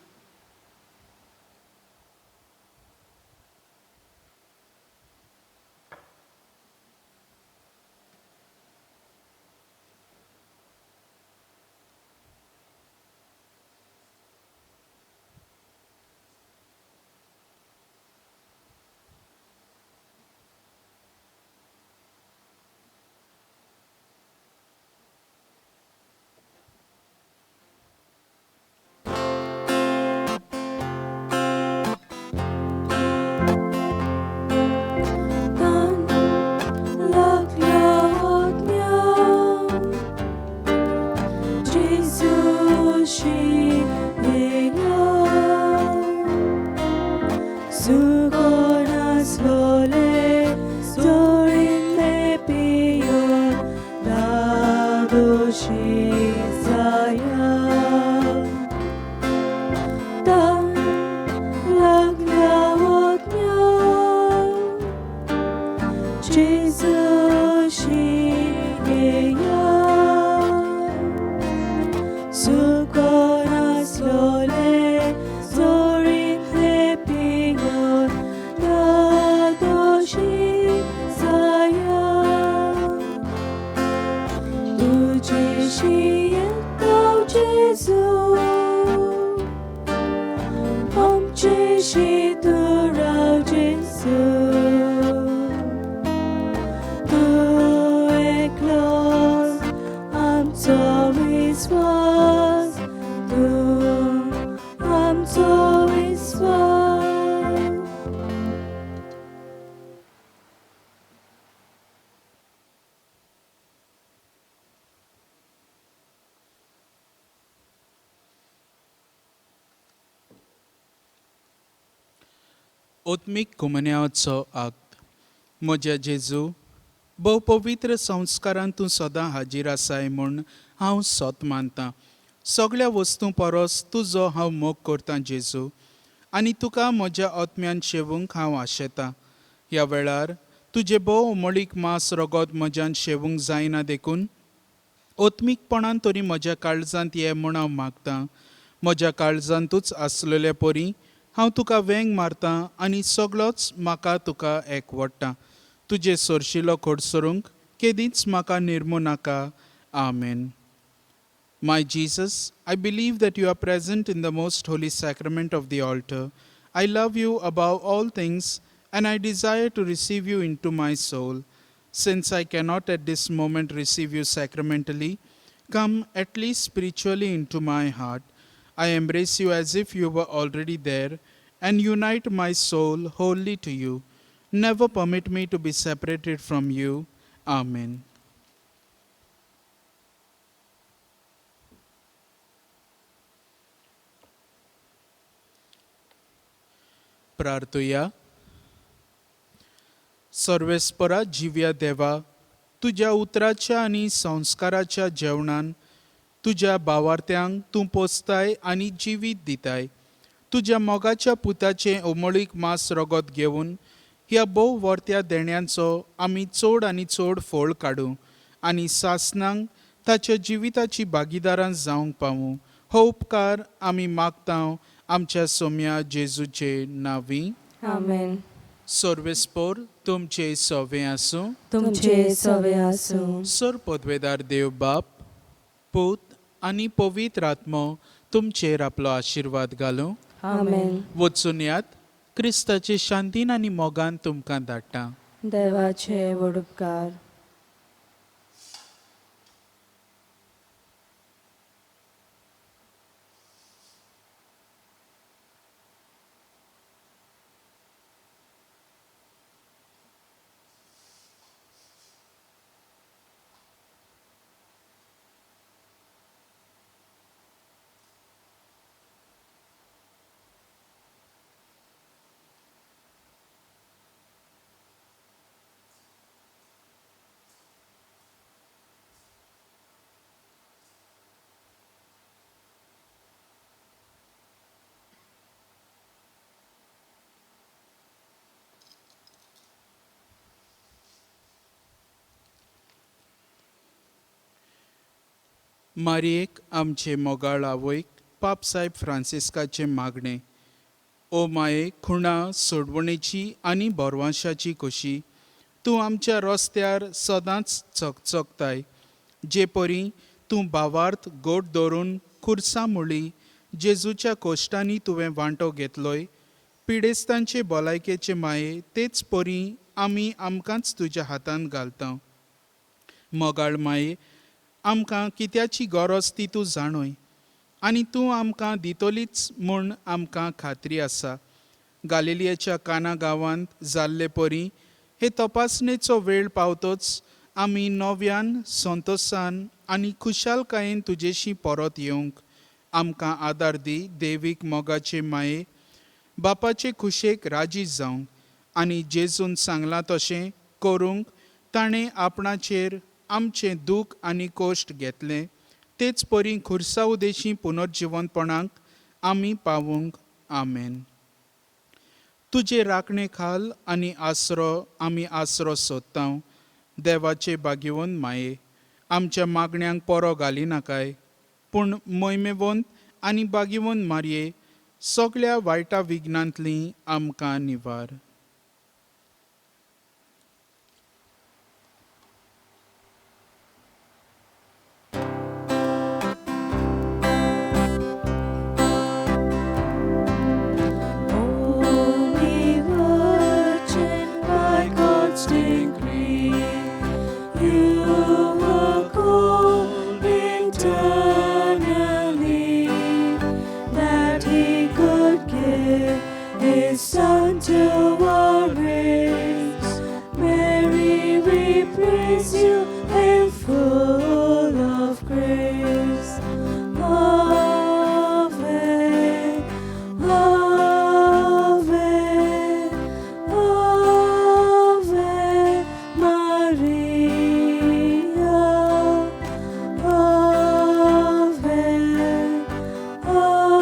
ओत्मीक कुमन्याचो आक्त. म्हज्या जेजू, भोव पवित्र संस्कारांत तूं सदां हाजीर आसाय म्हूण हांव सोत मानतां. सगळ्या वस्तू परस तुजो हांव मोग करतां जेजू, आनी तुका म्हज्या आत्म्यान शेवूंक हांव आशेतां. ह्या वेळार तुजे भोव उमळीक मांस रगत म्हज्यान शेवूंक जायना देखून ओत्मीकपणान तरी म्हज्या काळजांत ये म्हूण हांव मागतां. म्हज्या काळजांतूच आसलेले परी हांव तुका वेंग मारतां आनी सगळोच म्हाका तुका एकवडटा. तुजे सोरशिलो खोडसरूंक केदींच म्हाका निर्मू नाका. आमेन. My Jesus, I believe that you are present in the most holy sacrament of the altar. I love you above all things and I desire to receive you into my soul. Since I cannot at this moment receive you sacramentally, Come at least spiritually into my heart. I embrace you as if you were already there and unite my soul wholly to you. Never permit me to be separated from you. Amen. प्रार्थूया. सर्वेस्परा जिव्या देवा, तुज्या उतराच्या आनी संस्काराच्या जेवणान तुज्या भावार्थ्यांक तूं पोसताय आनी जिवीत दिताय. तुज्या मोगाच्या पुताचें ओमळीक मांस रगत घेवन ह्या भोव वर्त्या देण्यांचो आमी चड आनी चड फोळ काडूं आनी सासणांक ताच्या जिविताची भागीदारां जावंक पावूं. हो उपकार आमी मागतांव आमच्या सोम्या जेजूचे नांवी. आमेन. सर्वेस्पोर तुमचे सवे आसूं. तुमचे सवे आसूं. सर पदवेदार देव बाप, पूत आनी पवित्र आत्मो तुमचेर आपलो आशिर्वाद घालूं. आमेन. वचून यात. क्रिस्ताचे शांतीन आनी मोगान तुमकां धाडटा. देवाचे व्हड उपकार. मारयेक आमचे मोगाळ आवयक पाप साहेब फ्रांसिस्काचे मागणे. ओ माये, खुणा सोडवणेची आनी बोरवांशाची खोशी तूं आमच्या रस्त्यार सदांच चकचकताय. जे परी तूं भावार्थ गोट धरून खुर्सां मुळी जेजूच्या कोश्टांनी तुवें वांटो घेतलोय. पिडेस्तांचे भलायकेचे माये, तेच परी आमी आमकांच तुज्या हातांत घालता. मोगाळ माये, आमकां कित्याची गरज ती तूं जाणय आनी तूं आमकां दितलीच म्हूण आमकां खात्री आसा. गालिलियाच्या काना गांवांत जाल्ले परी हे तपासणेचो वेळ पावतोच आमी नव्यान संतोशान आनी खुशालकायेन तुजेशी परत येवंक आमकां आदार दी. देवीक मोगाचे माये, बापाचे खुशेक राजी जावंक आनी जेजून सांगलां तशें करूंक ताणें आपणाचेर आमचें दूख आनी कोश्ट घेतलें. तेच परी खुर्सा उदेशी पुनर्जिवंतपणाक आमी पावूंक. आमेन. तुजे राखणे खाल आनी आसरो आमी आसरो सोदता. देवाचे बागिवंत माये, आमच्या मागण्यांक परो घाली नाकाय, पूण मोहिमेवंत आनी बागिवंत मारये, सगळ्या वायटा विघ्नांतली आमकां निवार. Son to our race, Mary, we praise you, and full of grace. Ave, Ave, Ave Maria. Ave, Ave,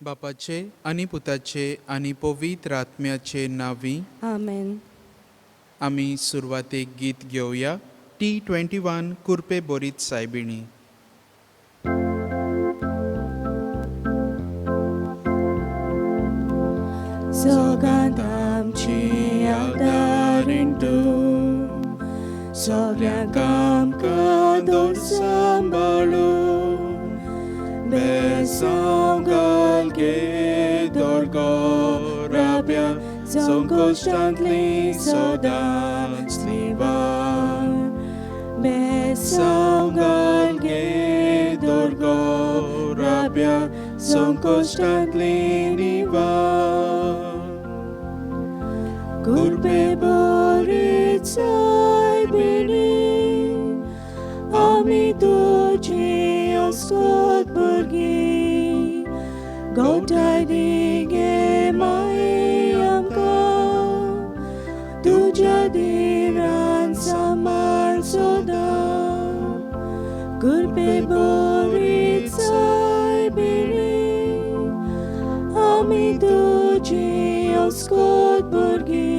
बापाचे आनी पुताचे आनी पवित्र आत्म्याचे नांवी. आमेन. आमी सुरवातेक गीत घेवया. T21 कुर्पे बोरीत सायबिणी. Zogantam ci adarintu सगळ्यांक आमकां दवर सांबाळून बेसांव घाल गे दोरगोराब्या संकोश्टांतली सदांच निवार बेसांव घाल गे दोरगोराब्या संकोश्टांतली निवार गुरबे बरीच सायबिणी आमी तुझी अस्कोत भुरगीं गोठाय दिगे माये आमकां तुज्या देरान सांबाळ सदां गुरबे बरीच सायबिणी आमी तुझी अस्कोत भुरगीं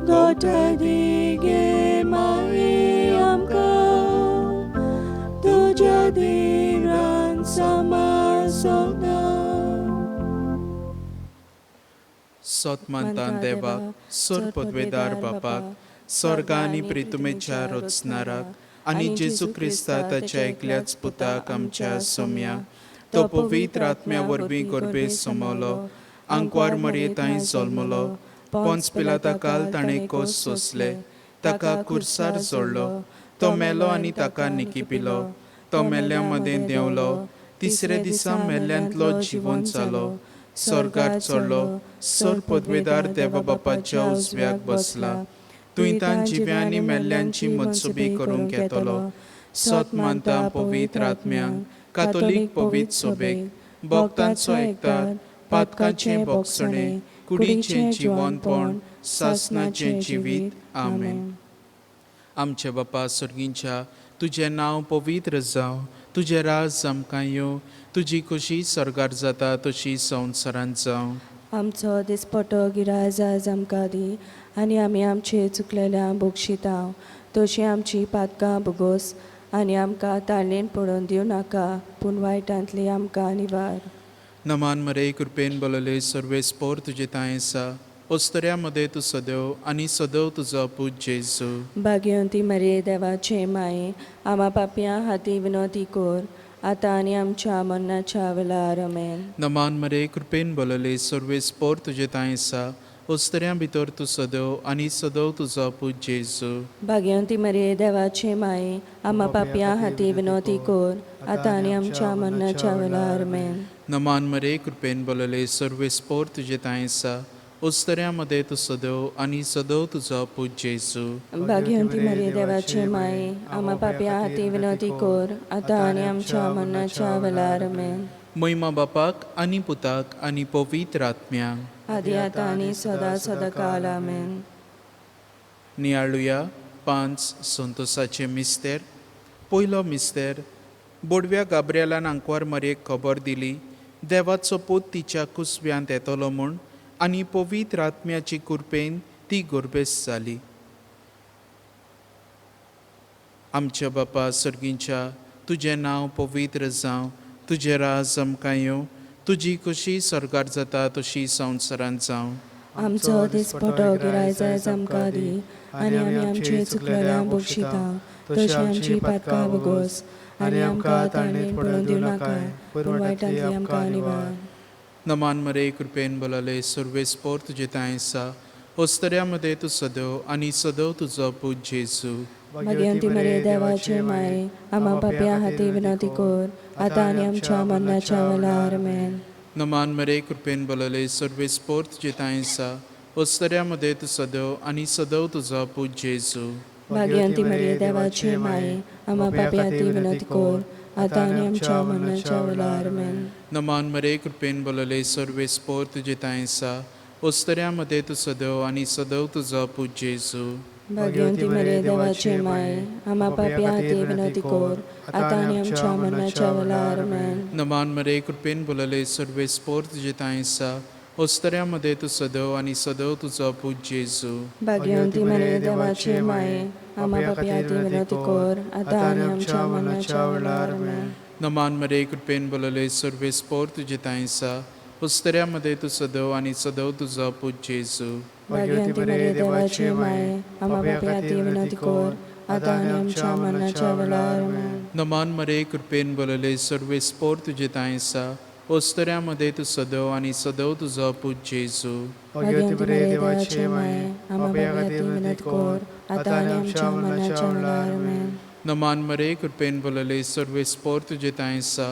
गोठाय दिगे माये आमकां तुज्या देरान सांबाळ सदां सोतमानतान देवाक सोर पदवेदार बापाक स्वर्गा आनी प्रितुमेच्या रोचणाराक आनी जेजू क्रिस्ता ताच्या एकल्याच पुताक आमच्या सोम्या तो पवित्र आत्म्या वरवीं गोरबे सोमलो आंकवार मरयेताय जल्मलो पोंच पिलाता काल ताणें कोस सोंसले ताका कुर्सार जोडलो तो मेलो आनी ताका निकिपिलो तो मेल्ल्या मदें देंवलो तिसरे दिसा मेल्ल्यांतलो जिवंत जालो स्वर्गार चडलो सोर पदवेदार देवा बापाच्या उजव्याक बसला तुयतान जिव्या आनी मेल्ल्यांची मतसुबी करूंक येतलो सोत मानता पवित्र आत्म्यांक कातोलीक पवित्र सोबेक भक्तांचो एकतार पातकाचें बोगसणें कुडीचें जिवंतपण सासणाचें जिवीत आमेन. आमचे बापा सुर्गींच्या तुजें नांव पवित्र जावं तुजें राज आमकां येवं तुजी खोशी स्वर्गार जाता तशी संवसारांत जावं आमचो दिसपटो गिराय आयज आमकां दी आनी आमी आमचे चुकलेल्यांक बोगशिता तशी आमची पातकां भोगोस आनी आमकां ताळणेन पडोवन दिवं नाका पूण वायटांतली आमकां निवार. नमान मरे कृपेन बोलले सर्वेस पोर तुजे ताय आसा ओस्तऱ्या मदे तूं सदैव आनी सदैव तुजो पूज जेजू. भाग्यवंती मरे देवाचे माये आमा पापयां हाती विनोदी कोर आतां आनी आमच्या मरणाच्या वेळार आमेन. नमान मरे कृपेन बोलले सर्वेस पोर तुजे ताय आसा ओस्तऱ्या भितर तूं सदैव आनी सदैव तुजो पूज जेजू. भाग्यवंती मरे देवाचे माये आमा पापयां हाती विनोदी कोर आतां आनी आमच्या मरणाच्या वेळार आमेन. नमान मरे कृपेन बोलले सर्वेस पोर तुजे ताय आसा ओस्तऱ्या मदे तूं सदैव आनी सदैव तुजो पूज जेजू. भाग्यवंती मरे देवाचे माये आमा पापयां हाती विनोदी कोर आतां आनी आमच्या मरणाच्या वेळार आमेन. महिमा बापाक आनी पुताक आनी पवित्र आत्म्यांक आदी आतां आनी सदा सदा काल आमेन. नियाळुया 5 संतोसाचे मिस्तेर. पयलो मिस्तेर बोडव्या गाब्रिएलान आंकवार मरयेक खबर दिली देवाचो पूत तिच्या कुसव्यांत येतलो म्हूण आनी पवित्र आत्म्याची कृपेन ती गोरबेस जाली. आमच्या बापा सर्गींच्या तुजें नांव पवित्र जावं तुजें राज आमकां येवं तुजी खोशी स्वर्गार जाता तशी संवसारांत जावं. आमचो दिसपटो गिराय आयज आमकां दी आनी आमी आमचे चुकलेल्यांक बोगशिता तशी आमची पातकां भोगोस आनी आमकां ताळणेन पडोवन दिवं नाका पूण वायटांतली आमकां निवार. नमान मरे कृपेन बोलले सर्वेस पोर तुजे ताय आसा ओस्तऱ्या मदे तूं सदैव आनी सदैव तुजो पूज जेजू. भाग्यवंती मरे देवाचे माये आमा पापयां हाती विनोदी कोर आतां आनी आमच्या मरणाच्या वेळार आमेन. नमान मरे कृपेन बोलले सर्वेस पोर तुजे ताय आसा ओस्तऱ्या मदे तूं सदैव आनी सदैव तुजो पूज जेजू. भाग्यवंती मरे देवाचे माये आमा पापयां हाती विनोदी कोर आतां आनी आमच्या मरणाच्या वेळार आमेन. नमान मरे कृपेन बोलले सर्वेस पोर तुजे ताय आसा ओस्तऱ्या मदे तूं सदैव आनी सदैव तुजो पूज जेजू. भाग्यवंती मरे देवाचे माये आमा पापयां हाती विनोदी कोर आतां आनी आमच्या मरणाच्या वेळार आमेन. नमान मरे कृपेन बोलले सर्वेस पोर तुजे ताय आसा ओस्तऱ्या मदे तूं सदैव आनी सदैव तुजो पूज जेजू. भाग्यवंती मरे देवाचे माये आमा पापयां हाती विनोदी कोर आतां आनी आमच्या मरणाच्या वेळार आमेन. नमान मरे कृपेन बोलले सर्वेस पोर तुजे ताय आसा उस्तऱ्यामध्ये तू सदव आणि सदव तुझा पूज जेजू भाग्यवंती मरिये देवाची माये आम्हा पापी विनंती कर आता आणि आमच्या मरणाच्या वेळार आमेन. नमान मरे कृपेन बोलले सर्वे स्पोर तुझे तायसा उस्तऱ्यामध्ये तू सदव आणि सदव तुझा पूज जेजू भाग्यवंती मरिये देवाची माये आम्हा पापी विनंती कर आता आणि आमच्या मरणाच्या वेळार आमेन. नमान मरे कृपेन बोलले सर्वे स्पोर तुझे तायसा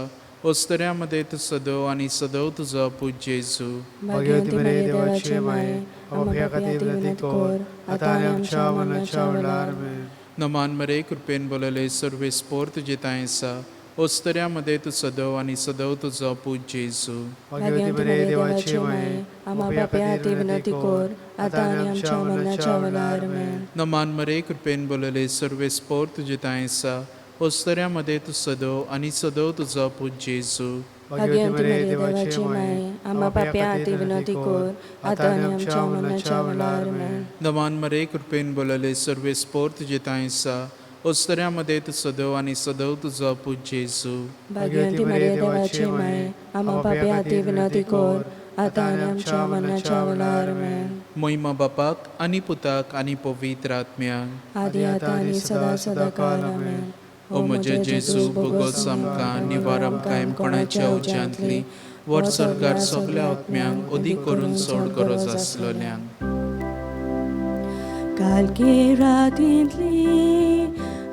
उस्तऱ्यामध्ये तू सदव आणि सदव तुझा पूज जेजू भाग्यवंती मरिये देवाची माये आम्हा पापी विनंती कर आता आणि आमच्या मरणाच्या वेळार आमेन. नमान मरे कृपेन बोलले सर्वे स्पोर तुझे तायसा उस्तऱ्यामध्ये तू सदव आणि सदव तुझा पूज जेजू भाग्यवंती मरिये देवाची माये आम्हा पापी विनंती कर आता आणि आमच्या मरणाच्या वेळार आमेन. नमान मरे कृपेन बोलले सर्वे स्पोर तुझे तायसा उस्तऱ्यामध्ये तू सदव आणि सदव तुझा पूज जेजू भाग्यवंती मरिये देवाची माये आम्हा पापी विनंती कर आता आणि आमच्या मरणाच्या वेळार आमेन. नमान मरे कृपेन बोलले सर्वे स्पोर तुझे तायसा उस्तऱ्यामध्ये तू सदव आणि सदव तुझा पूज जेजू भाग्यवंती मरिये देवाची माये आम्हा पापी विनंती कर आता आणि आमच्या मरणाच्या वेळार आमेन. महिमा बापाक आणि पुताक आणि पवित्र आत्म्याक आदी आता आणि सदा सदा काळ आमेन. ओ म्हजे जेजू भोगोस आमकां निवार आमकां एमपणाच्या उज्यांतली वर सरकार सगल्या आत्म्यांक ओदी करून सोड गरज आसलेल्यांक Calche radintli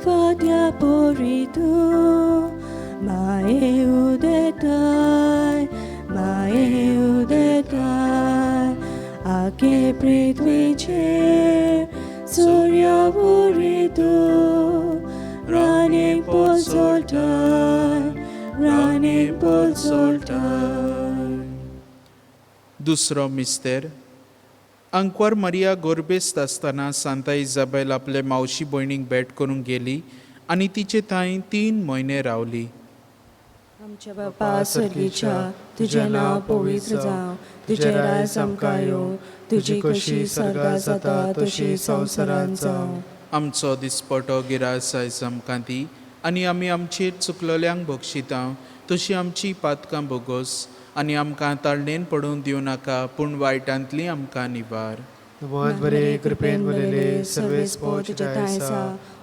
fatia poritu mae udetai ake pritviche surya poritu running pol soltai. दुसरो मिस्तेर अंकवार मरिया गोरबेस्त आसतना सांता इजाबेल आपले मावशी भयणीक भेट करूंक गेली आनी तिचे थंय 3 म्हयने रावली. आमच्या बापा सर्गीच्या तुझे नाव पवित्र जावं, तुझे राज आमकां येवं, तुजी कशी स्वर्गांत जाता तशी संवसारांत जावं. आमचो दिसपटो गिरास आयज आमकां दी आनी आमी आमचेर चुकलोल्यांक बक्षिता तशी आमची पातकां बोगोस आनी आमकां ताळणेन पडून दिवं नाका पूण वायटांतली आमकां निवार. नमोद बरे कृपेन बोलले सर्वे स्पोर तुझ्या तायसा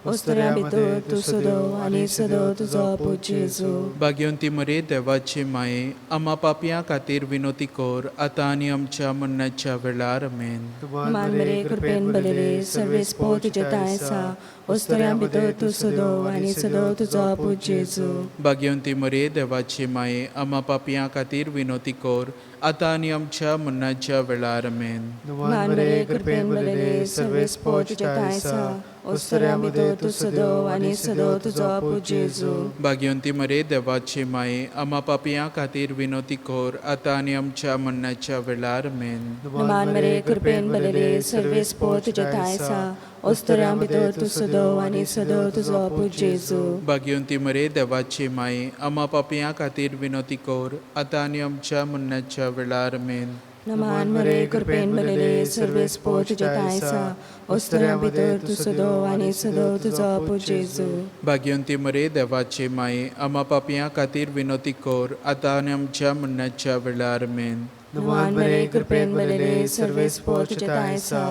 ओस्तऱ्या भितर तूं सदव आनी सदव तुजो पूज जेजू. भाग्यवंती मरे देवाचे माये आम्हा पापयां खातीर विनोती कोर आतां आनी आमच्या मरणाच्या वेळार आमेन. मान बरे कृपेन बलले सर्वे स्पोर तुझ्या तायसा ओस्तऱ्या भितर तूं सदव आनी सदव तुजो पूज जेजू. भाग्यवंती मरे देवाचे माये आम्हा पापयां खातीर विनोती कोर आतां आनी आमच्या मरणाच्या वेळार आमेन. मान बरे कृपेन बलले सर्वे स्पोर तुझ्या तायसा ओस्तऱ्या भितर तूं सदव आनी सदव तुजो पूज जेजू. भाग्यवंती मरे देवाचे माये आम्हा पापयां खातीर विनोती कोर आतां आनी आमच्या मरणाच्या वेळार आमेन. मान बरे कृपेन बलले सर्वे स्पोर तुझ्या तायसा ओस्तऱ्या भितर तूं सदव आनी सदव तुजो पूज जेजू. भाग्यवंती मरे देवाचे माये आम्हा पापयां खातीर विनोती कोर आतां आनी आमच्या मरणाच्या वेळार आमेन. मान बरे कृपेन बलले सर्वे स्पोर तुझ्या तायसा ओस्तऱ्या भितर तूं सदव आनी सदव तुजो पूज जेजू. भाग्यवंती मरे देवाचे माये आम्हा पापयां खातीर विनोती कोर आतां आनी आमच्या मरणाच्या वेळार आमेन. मान बरे कृपेन बलले सर्वे स्पोर तुझ्या तायसा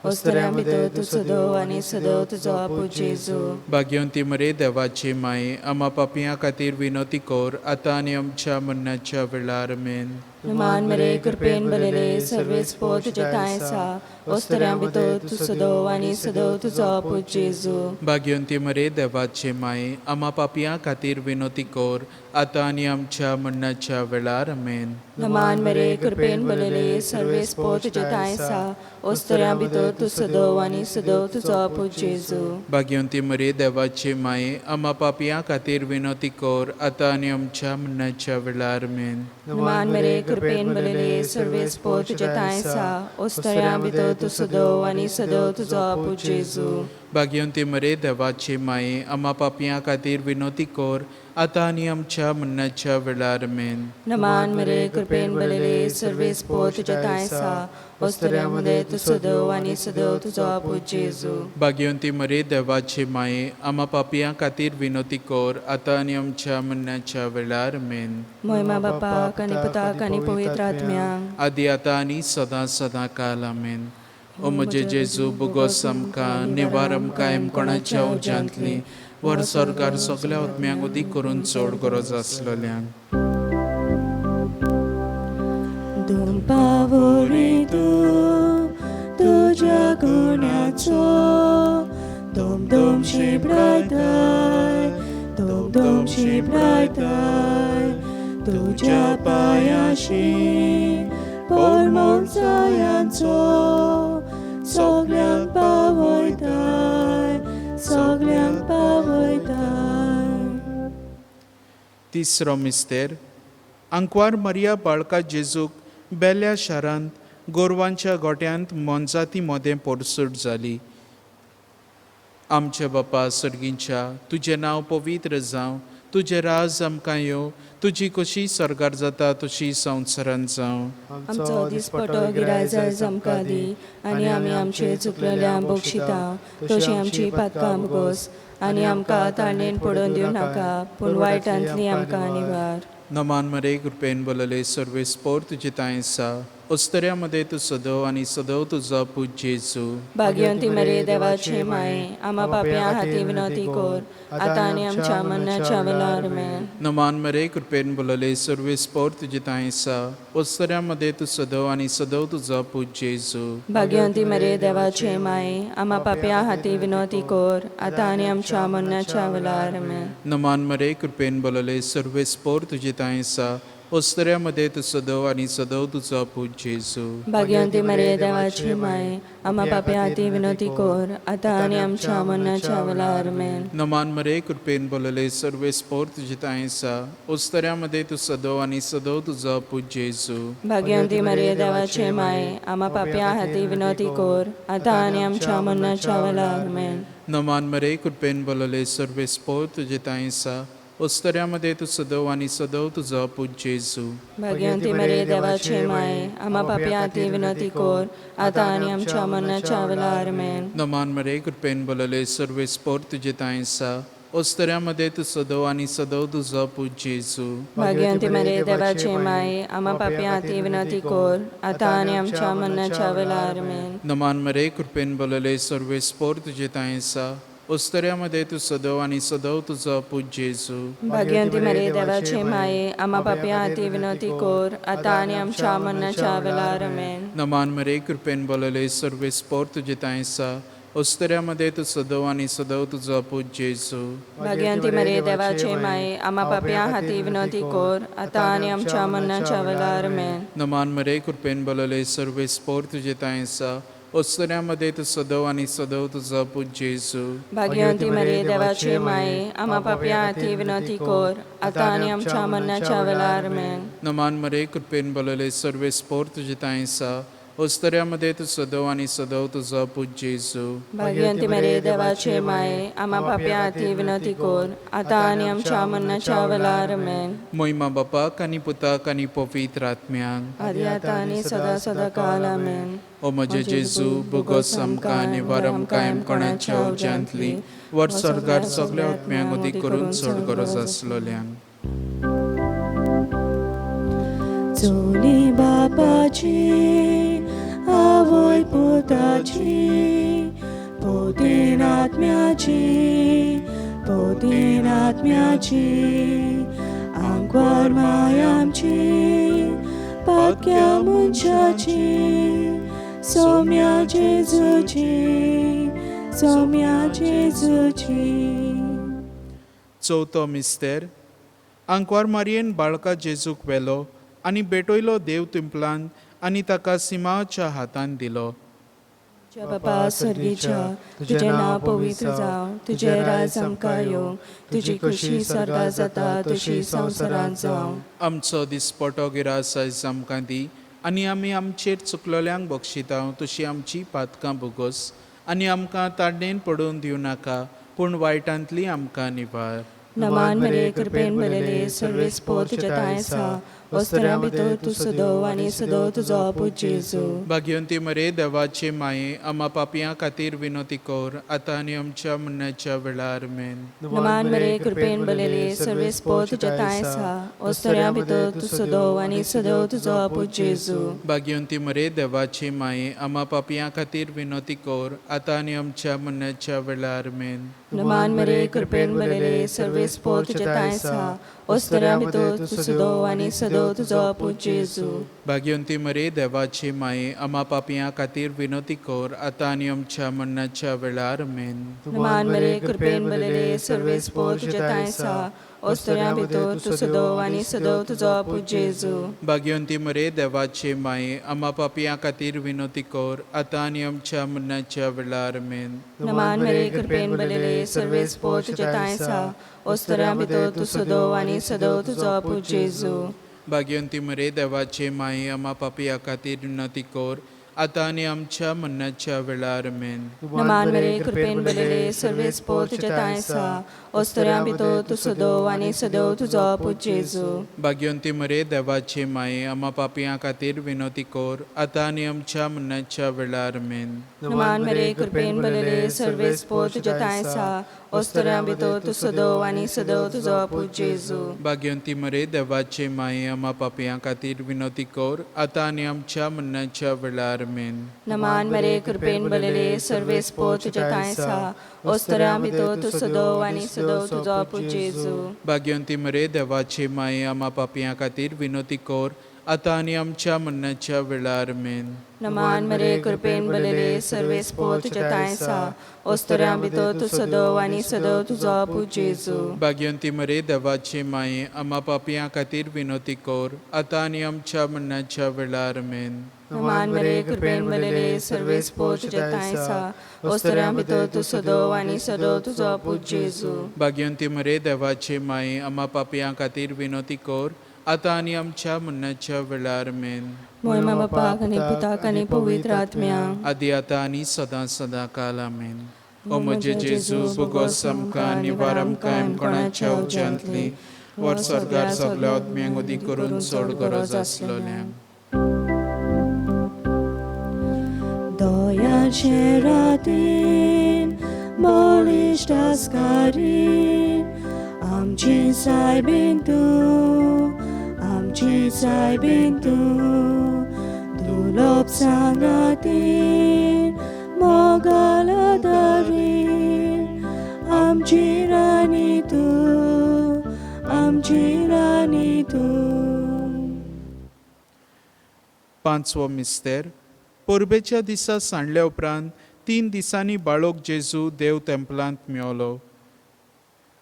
ओस्तऱ्या भितर तूं सदव आनी सदव तुजो पूज जेजू. भाग्यवंती मरे देवाचे माये आम्हा पापयां खातीर विनोती कोर आतां आनी आमच्या मरणाच्या वेळार आमेन. मान बरे कृपेन बलले सर्वे स्पोर तुझ्या तायसा ओस्तऱ्या भितर तूं सदव आनी सदव तुजो पूज जेजू. भाग्यवंती मरे देवाचे माये आम्हा पापयां खातीर विनोती कोर आतां आनी आमच्या मरणाच्या वेळार आमेन. मान बरे कृपेन बलले सर्वे स्पोर तुझ्या तायसा ओस्तऱ्या भितर तूं सदव आनी सदव तुजो पूज जेजू. भाग्यवंती मरे देवाचे माये आम्हा पापयां खातीर विनोती कोर आतां आनी आमच्या मरणाच्या वेळार आमेन. मान बरे कृपेन बलले सर्वे स्पोर तुझ्या तायसा ओस्तऱ्या भितर तूं सदव आनी सदव तुजो पूज जेजू. भाग्यवंती मरे देवाची माये आम्हा पापयां खातीर विनोती कोर आतां आनी आमच्या मरणाच्या वेळार आमेन. नमान मरे कृपेन बरले सर्वेस पो तुझ्या तायसा वस्तुऱ्यामध्ये तू सदव आणि सदव तुझो आपूत जेजू. भाग्यवंती मरे देवाची माये आम्हा पापयां खातीर विनोती कोर आतां आनी आमच्या मरणाच्या वेळार आमेन. महिमा बापाक आनी पुताक आनी पवित्र आत्म्यांक आदी आतां आनी सदां सदां काल आमेन. ओ म्हजे जेजू बुगोस आमकां निवार आमकां कोणाच्या उज्यांतली वर सरकार सगल्या आत्म्यांक उदीक करून चड गरज आसलेल्यांक. दोन पावोळी तुझ्या गुण्याचो दोम दोम शिबरायताय दोम दोम शिबरायताय तुझ्या पायाशी परमोग जायांचो सगळ्यांक पावयताय सगळ्यांक पावयताय. तिसरो मिस्तेर आंकवार मरिया बाळका जेजूक बेल्या शारांत गोरवांच्या गोट्यांत मोनजाती मोदें पोरसूट जाली. आमच्या बापा सर्गींच्या तुजें नांव पवित्र जावं तुजें राज आमकां येवं तुजी कशी सरकार जाता तशी संवसारांत जावं. आमचो दिसपटो गिराय आमकां दी आनी आमी आमचे चुकलेल्यांक बक्षिता तशी आमची पातकां मुगोस आनी आमकां ताणेन पडोवन दिवं नाका पूण वायटांतली आमकां निवार. नमान मरे कृपेन बोलले सर्वेस पोर तुजे ताय आसा अस्तऱ्यामध्ये तू सदव आनी सदव तुजो पूज जेजू. भाग्यवंती मरे देवाचे माये आम्हा पापयां हाती विनोती कोर आतां आनी आमच्या मरणाच्या वेळार आमेन. नमान मरे कृपेन बोलले सर्वेस पोर तुजे ताय आसा अस्तऱ्यामध्ये तू सदव आनी सदव तुजो पूज जेजू. भाग्यवंती मरे देवाचे माये आम्हा पापयां हाती विनोती कोर आतां आनी आमच्या मरणाच्या वेळार आमेन. नमान मरे कृपेन बोलले सर्वेस पोर तुजे ताय आसा अस्तऱ्यामध्ये तू सदव आनी सदव तुजो पूज जेजू. भाग्यवंती मरे देवाची माये आम्हा पापयां हाती विनोती कोर आतां आनी आमच्या मरणाच्या वेळार आमेन. नमान मरे कृपेन बोलले सर्वेस पोर तुजे ताय आसा अस्तऱ्यामध्ये तू सदव आनी सदव तुजो पूज जेजू. भाग्यवंती मरे देवाचे माये आम्हा पापयां हाती विनोती कोर आतां आनी आमच्या मरणाच्या वेळार आमेन. नमान मरे कृपेन बोलले सर्वेस पोर तुजे ताय आसा अस्तऱ्यामध्ये तू सदव आनी सदव तुजो पूज जेजू. भाग्यवंती मरे देवाचे माये आम्हा पापयां हाती विनोती कोर आतां आनी आमच्या मरणाच्या वेळार आमेन. नमान मरे कृपेन बोलले सर्वेस पोर तुजे ताय आसा अस्तऱ्यामध्ये तू सदव आनी सदव तुजो पूज जेजू. भाग्यवंती मरे देवाचे माये आम्हा पापयां हाती विनोती कोर आतां आनी आमच्या मरणाच्या वेळार आमेन. नमान मरे कृपेन बोलले सर्वेस पोर तुजे ताय आसा अस्तऱ्यामध्ये तू सदव आनी सदव तुजो पूज जेजू. भाग्यवंती मरे देवाचे माये आम्हा पापयां हाती विनोती कोर आतां आनी आमच्या मरणाच्या वेळार आमेन. नमान मरे कृपेन बोलले सर्वेस पोर तुजे ताय आसा अस्तऱ्यामध्ये तू सदव आनी सदव तुजो पूज जेजू. भाग्यवंती मरे देवाचे माये आम्हा पापयां हाती विनोती कोर आतां आनी आमच्या मरणाच्या वेळार आमेन. नमान मरे कृपेन बोलले सर्वेस पोर तुजे ताय आसा अस्तऱ्यामध्ये तू सदव आनी सदव तुजो पूज जेजू. भाग्यवंती मरे देवाचे माये आम्हा पापयां हाती विनोती कोर आतां आनी आमच्या मरणाच्या वेळार आमेन. नमान मरे कृपेन बोलले सर्वेस पोर तुजे ताय आसा अस्तऱ्यामध्ये तू सदव आनी सदव तुजो पूज जेजू. भाग्यवंती मरे देवाचे माये आम्हा पापयां हाती विनोती कोर आतां आनी आमच्या मरणाच्या वेळार आमेन. महिमा बापाक आनी पुताक आनी पवित्र आत्म्यांक आदी आतां आनी सदा सदा काल आमेन. ओ म्हजे जेजू बुगोस आमकां निवार आमकां कोणाच्या उज्यांतली वर सरकार सगल्या आत्म्यांक उदीक करून चड गरज आसलेल्यांक. चोली बापाची आवय पोताची पोतीन आत्म्याची पोतीन आत्म्याची आंकवार मायामची पाक्या मनशाची सौम्या जेजूची सौम्या जेजूची. चवथो मिस्तेर आंकवार मारयेन बाळका जेजूक व्हेलो आनी बेटयलो देव तिंपलान आनी ताका सिमाच्या हातान दिलो. तुझ्या बापा सर्गीच्या तुझें नांव पवित्र जावं तुझें राज आमकां येवं तुजी कशी सरकार जाता तशी संवसारांत जावं. आमचो दिसपटो गिरास आयज आमकां दी आनी आमी आमचेर चुकलेल्यांक बक्षिता तशी आमची पातकां बुगोस आनी आमकां ताड्डेन पडून दिवं नाका पूण वायटांतली आमकां निवार. नमान मरे कृपेन भरले सर्वेस पोर तुझ्या ताय आसा वस्तऱ्यां भितर तूं सदव आनी सदव तुजो पूज जेजू. भाग्यवंती मरे देवाचे माये आम्हा पापयां खातीर विनोती कोर आतां आनी आमच्या मरणाच्या वेळार आमेन. नमान मरे कृपेन भरले सर्वेस पोर तुझ्या ताय आसा वस्तऱ्यां भितर तूं सदव आनी सदव तुजो पूज जेजू. भाग्यवंती मरे देवाचे माये आम्हा पापयां खातीर विनोती कोर आतां आनी आमच्या मरणाच्या वेळार आमेन. नमान मरे कृपेन भरले सर्वेस पोर तुझ्या ताय आसा वस्तऱ्यां भितर तूं सदव आनी सदव तुजो पूज जेजू. भाग्यवंती मरे देवाचे माये आम्हा पापयां खातीर विनोती कोर आतां आनी आमच्या मरणाच्या वेळार आमेन. नमान मरे कृपेन भरले सर्वेस पोर तुझ्या ताय आसा वस्तऱ्यां भितर तूं सदव आनी सदव तुजो पूज जेजू. भाग्यवंती मरे देवाचे माये आम्हा पापयां खातीर विनोती कोर आतां आनी आमच्या मरणाच्या वेळार आमेन. नमान मरे कृपेन भरले सर्वेस पोर तुझ्या ताय आसा वस्तऱ्यां भितर तूं सदव आनी सदव तुजो पूज जेजू. भाग्यवंती मरे देवाचे माये आम्हा पापयां खातीर विनोती कोर आतां आनी आमच्या मरणाच्या वेळार आमेन. नमान मरे कृपेन भरले सर्वेस पोर तुझ्या ताय आसा वस्तऱ्यां भितर तूं सदव आनी सदव तुजो पूज जेजू. भाग्यवंती मरे देवाचे माये आम्हा पापयां खातीर विनोती कोर आतां आनी आमच्या मरणाच्या वेळार आमेन. नमान मरे कृपेन भरले सर्वेस पोर तुझ्या ताय आसा वस्तऱ्यां भितर तूं सदव आनी सदव तुजो पूज जेजू. भाग्यवंती मरे देवाचे माये आम्हा पापयां खातीर विनोती कोर आतां आनी आमच्या मरणाच्या वेळार आमेन. नमान मरे कृपेन भरले सर्वेस पोर तुझ्या ताय आसा वस्तऱ्यां भितर तूं सदव आनी सदव तुजो पूज जेजू. भाग्यवंती मरे देवाचे माये आम्हा पापयां खातीर विनोती कोर आतां आनी आमच्या मरणाच्या वेळार आमेन. नमान मरे कृपेन भरले सर्वेस पोर तुझ्या ताय आसा वस्तऱ्यां भितर तूं सदव आनी सदव तुजो पूज जेजू. भाग्यवंती मरे देवाचे माये आम्हा पापयां खातीर विनोती कोर आतां आनी आमच्या मरणाच्या वेळार आमेन. नमान मरे कृपेन भरले सर्वेस पोर तुझ्या ताय आसा वस्तऱ्यां भितर तूं सदव आनी सदव तुजो पूज जेजू. भाग्यवंती मरे देवाचे माये आम्हा पापयां खातीर विनोती कोर आतां आनी आमच्या मरणाच्या वेळार आमेन. महिमा बापाक आनी पुताक आनी पवित्र आत्म्याक आदी आतां आनी सदां सदां काल आमेन. ओ म्हजे जेजू भुगोस आमकां आनी वार आमकां कोणाच्या उज्यांतली वर सरकार सगल्या आत्म्यांक उदी करून चड गरज आसलोल्यांक. दोयाचे रातीन बलिश्ट आस्कारीन आमची सायबीन तूं आमची सायबीन तूं दुलोप सांगातीन मोगाल दारीन आमची राणी तूं आमची राणी तूं. पांचवो मिस्तेर. पोरबेच्या दिसा सांडल्या उपरांत 3 दिसांनी बाळोक जेजू देव तेंपलांत मेवलो.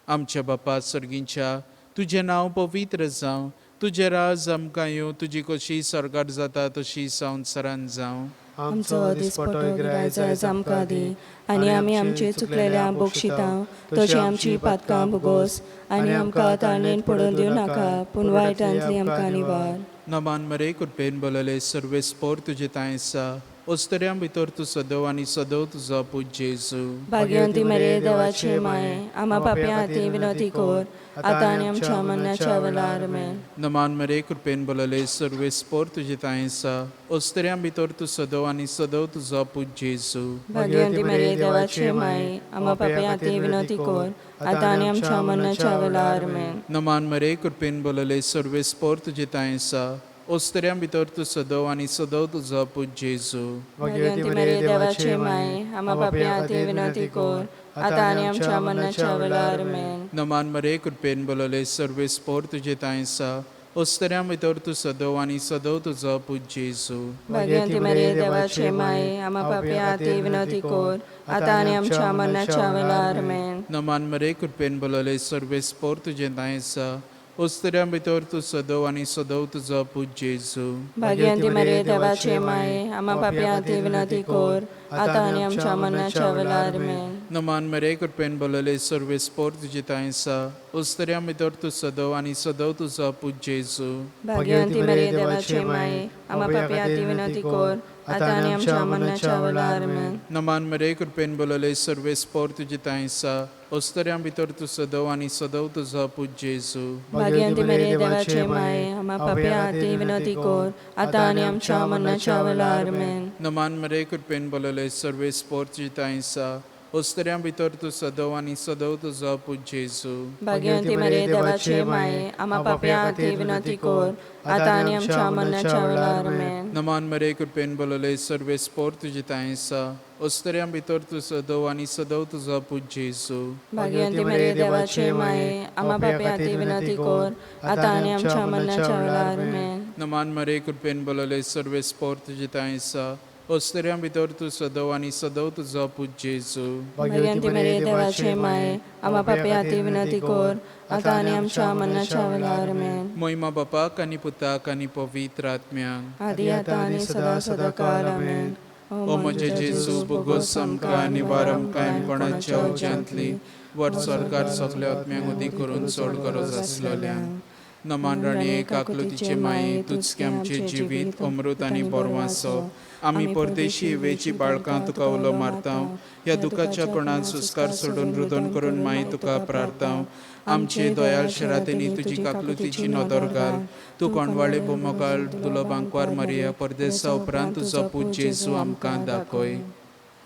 आमच्या बापा सर्गींच्या तुजें नांव पवित्र जावं, तुजें राज आमकां येवं, तुजी कशी स्वर्गार जाता तशी संवसारांत जावं. आमचो दिसपटो गिरायज आयज आमकां दी आनी आमी आमचे चुकलेल्या बोगशिता तशी आमची पातकां भुगोस आनी आमकां ताळणेन पडून दिवं नाका पूण वायटांतली आमकां निवार. नमान मरे कृपेन बोलले सर्वेस पोर तुजे ताय आसा ओस्तऱ्यां भितर तूं सदव आनी सदव तुजो पूज जेजू. भाग्यवंती मरे देवाचे माये आम्हा पापयां खातीर विनोती कोर आतां आनी आमच्या मरणाच्या वेळार आमेन. नमान मरे कृपेन बोलले सर्वेस पोर तुजे ताय आसा ओस्तऱ्यां भितर तूं सदव आनी सदव तुजो पूज जेजू. भाग्यवंती मरे देवाचे माये आम्हा पापयां खातीर विनोती कोर आतां आनी आमच्या मरणाच्या वेळार आमेन. नमान मरे कृपेन बोलले सर्वेस पोर तुजे ताय आसा ओस्तऱ्यां भितर तूं सदव आनी सदव तुजो पूज जेजू. भाग्यवंती मरे देवाचे माये आम्हा पापयां खातीर विनोती कोर आतां आनी आमच्या मरणाच्या वेळार आमेन. नमान मरे कृपेन बोलले सर्वेस पोर तुजे ताय आसा ओस्तऱ्यां भितर तूं सदव आनी सदव तुजो पूज जेजू. भाग्यवंती मरे देवाचे माये आम्हा पापयां खातीर विनोती कोर आतां आनी आमच्या मरणाच्या वेळार आमेन. नमान मरे कृपेन बोलले सर्वेस पोर तुजे ताय आसा ओस्तऱ्यां भितर तूं सदव आनी सदव तुजो पूज जेजू. भाग्यवंती मरे देवाचे माये आम्हा पापयां खातीर विनोती कोर आतां आनी आमच्या मरणाच्या वेळार आमेन. नमान मरे कृपेन बोलले सर्वेस पोर तुजे ताय आसा ओस्तऱ्यां भितर तूं सदव आनी सदव तुजो पूज जेजू. भाग्यवंती मरे देवाचे माये आम्हा पापी खातीर विनंती कर आतां आनी आमच्या मरणाच्या वेळार आमेन. नमान मरे कृपेन बोलले सर्वे स्पोर तुजी तांयसा ओस्तऱ्यां भितर तूं सदव आनी सदव तुजो पूज जेजू. भाग्यवंती मेरे देवाचे माये आम्हा पापी खातीर विनंती कर आतां आनी आमच्या मरणाच्या वेळार आमेन. नमान मरे कृपेन बोलले सर्वे स्पोर तुजी तांयसा ओस्तऱ्यां भितर तूं सदव आनी सदव तुजो पूज जेजू. भाग्यवंती मेरे देवाचे माये आम्हा पापी खातीर विनंती कर आतां आनी आमच्या मरणाच्या वेळार आमेन. नमान मरे कृपेन बोलले सर्वे स्पोर तुजी तांयसा ओस्तऱ्यां भितर तूं सदव आनी सदव तुजो पूज जेजू. भाग्यवंती मेरे देवाचे माये आम्हा पापी खातीर विनंती कर आतां आनी आमच्या मरणाच्या वेळार आमेन. नमान मरे कृपेन बोलले सर्वे स्पोर तुजी तांयसा ओस्तऱ्यां भितर तूं सदव आनी सदव तुजो पूज जेजू. भाग्यवंती मेरे देवाचे माये आम्हा पापी खातीर विनंती कर आतां आनी आमच्या मरणाच्या वेळार आमेन. मोहिमा बापाक आनी पुताक आनी पवित्र आत्म्यांक आदी आतां आनी सदा सदाकाळ आमेन. ओ म्हजे जेजू बोगोस आमकां आनी वारम कायमपणाच्या उज्यांतली वर सरकार सगल्या आत्म्यांक उदी करून चड गरज आसलेल्यांक. नमान राणी एकाकुलतीचे माये तुजके आमचे जिवीत अमृत आनी बोरवांसो आमी परदेशी वेची बाळकां तुका उलो मारतां. ह्या दुखाच्या कोणाक सुस्कार सोडून रुदन करून माई तुका प्रार्थांव. आमचे दोयाल शरातेनी तुजी काकुलतीची नदर घाल. तूं कोणवाळे बोमोगाल तुलो बांकवार मारिया परदेसा उपरांत तुजो पूज जेजू आमकां दाखय.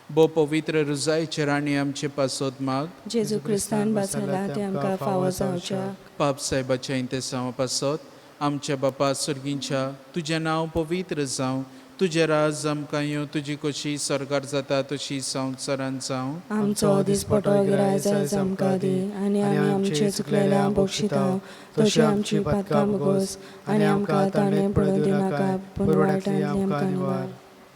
बो पवित्र रुजायचे राणी आमचे पासत माग जेजू क्रिस्तान बाचला ते आमकां फावो जावच्या. पाप साहेबाच्या इंतेसांवा पासत आमच्या बापा सुर्गींच्या तुजें नांव पवित्र जावं. तुजें राज आमकां येवं. तुजी कशी सरकार जाता तशी संवसारांत जावं. आमचो दिसपटो गिरायज आयज आमकां दी आनी आमी आमचे चुकलेल्या बक्षितांव तशी आमची पातकां मुगोस आनी आमकां ताणें पडूं दिनाका पूण वायटांतली आमकां निवार.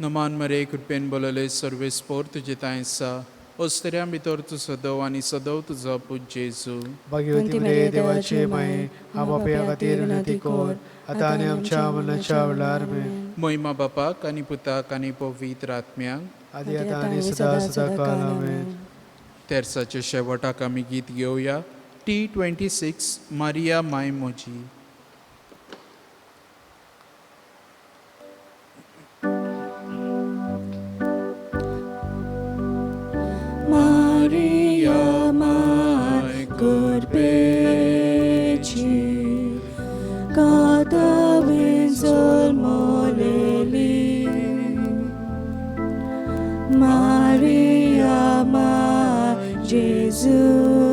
नमान मरे कृपेन बोलले सर्वे स्पोर तुजे तांयसा ओस्तऱ्यां भितर तूं सदव आनी सदव तुजो पूज जेजू. भाग्यवंती मेरे देवाचे माये आम्हा पापी खातीर विनंती कर आतां आनी आमच्या मरणाच्या वेळार आमेन. मोहिमा बापाक आनी पुताक आनी पवित्र आत्म्यांक आदी आतां आनी सदा सदाकाळ आमेन. तेर्साच्या शेवटाक आमी गीत घेवया. T26 मारिया माय मोजी. Maria, my good Bechi, Gata Winsol Moleli. Maria, my Jesuchi,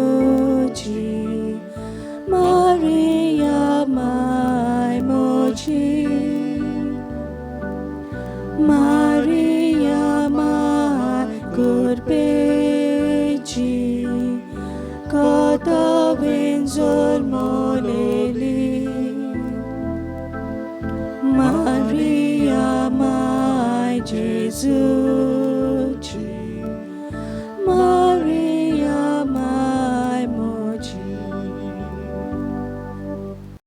Maria, my Mochi,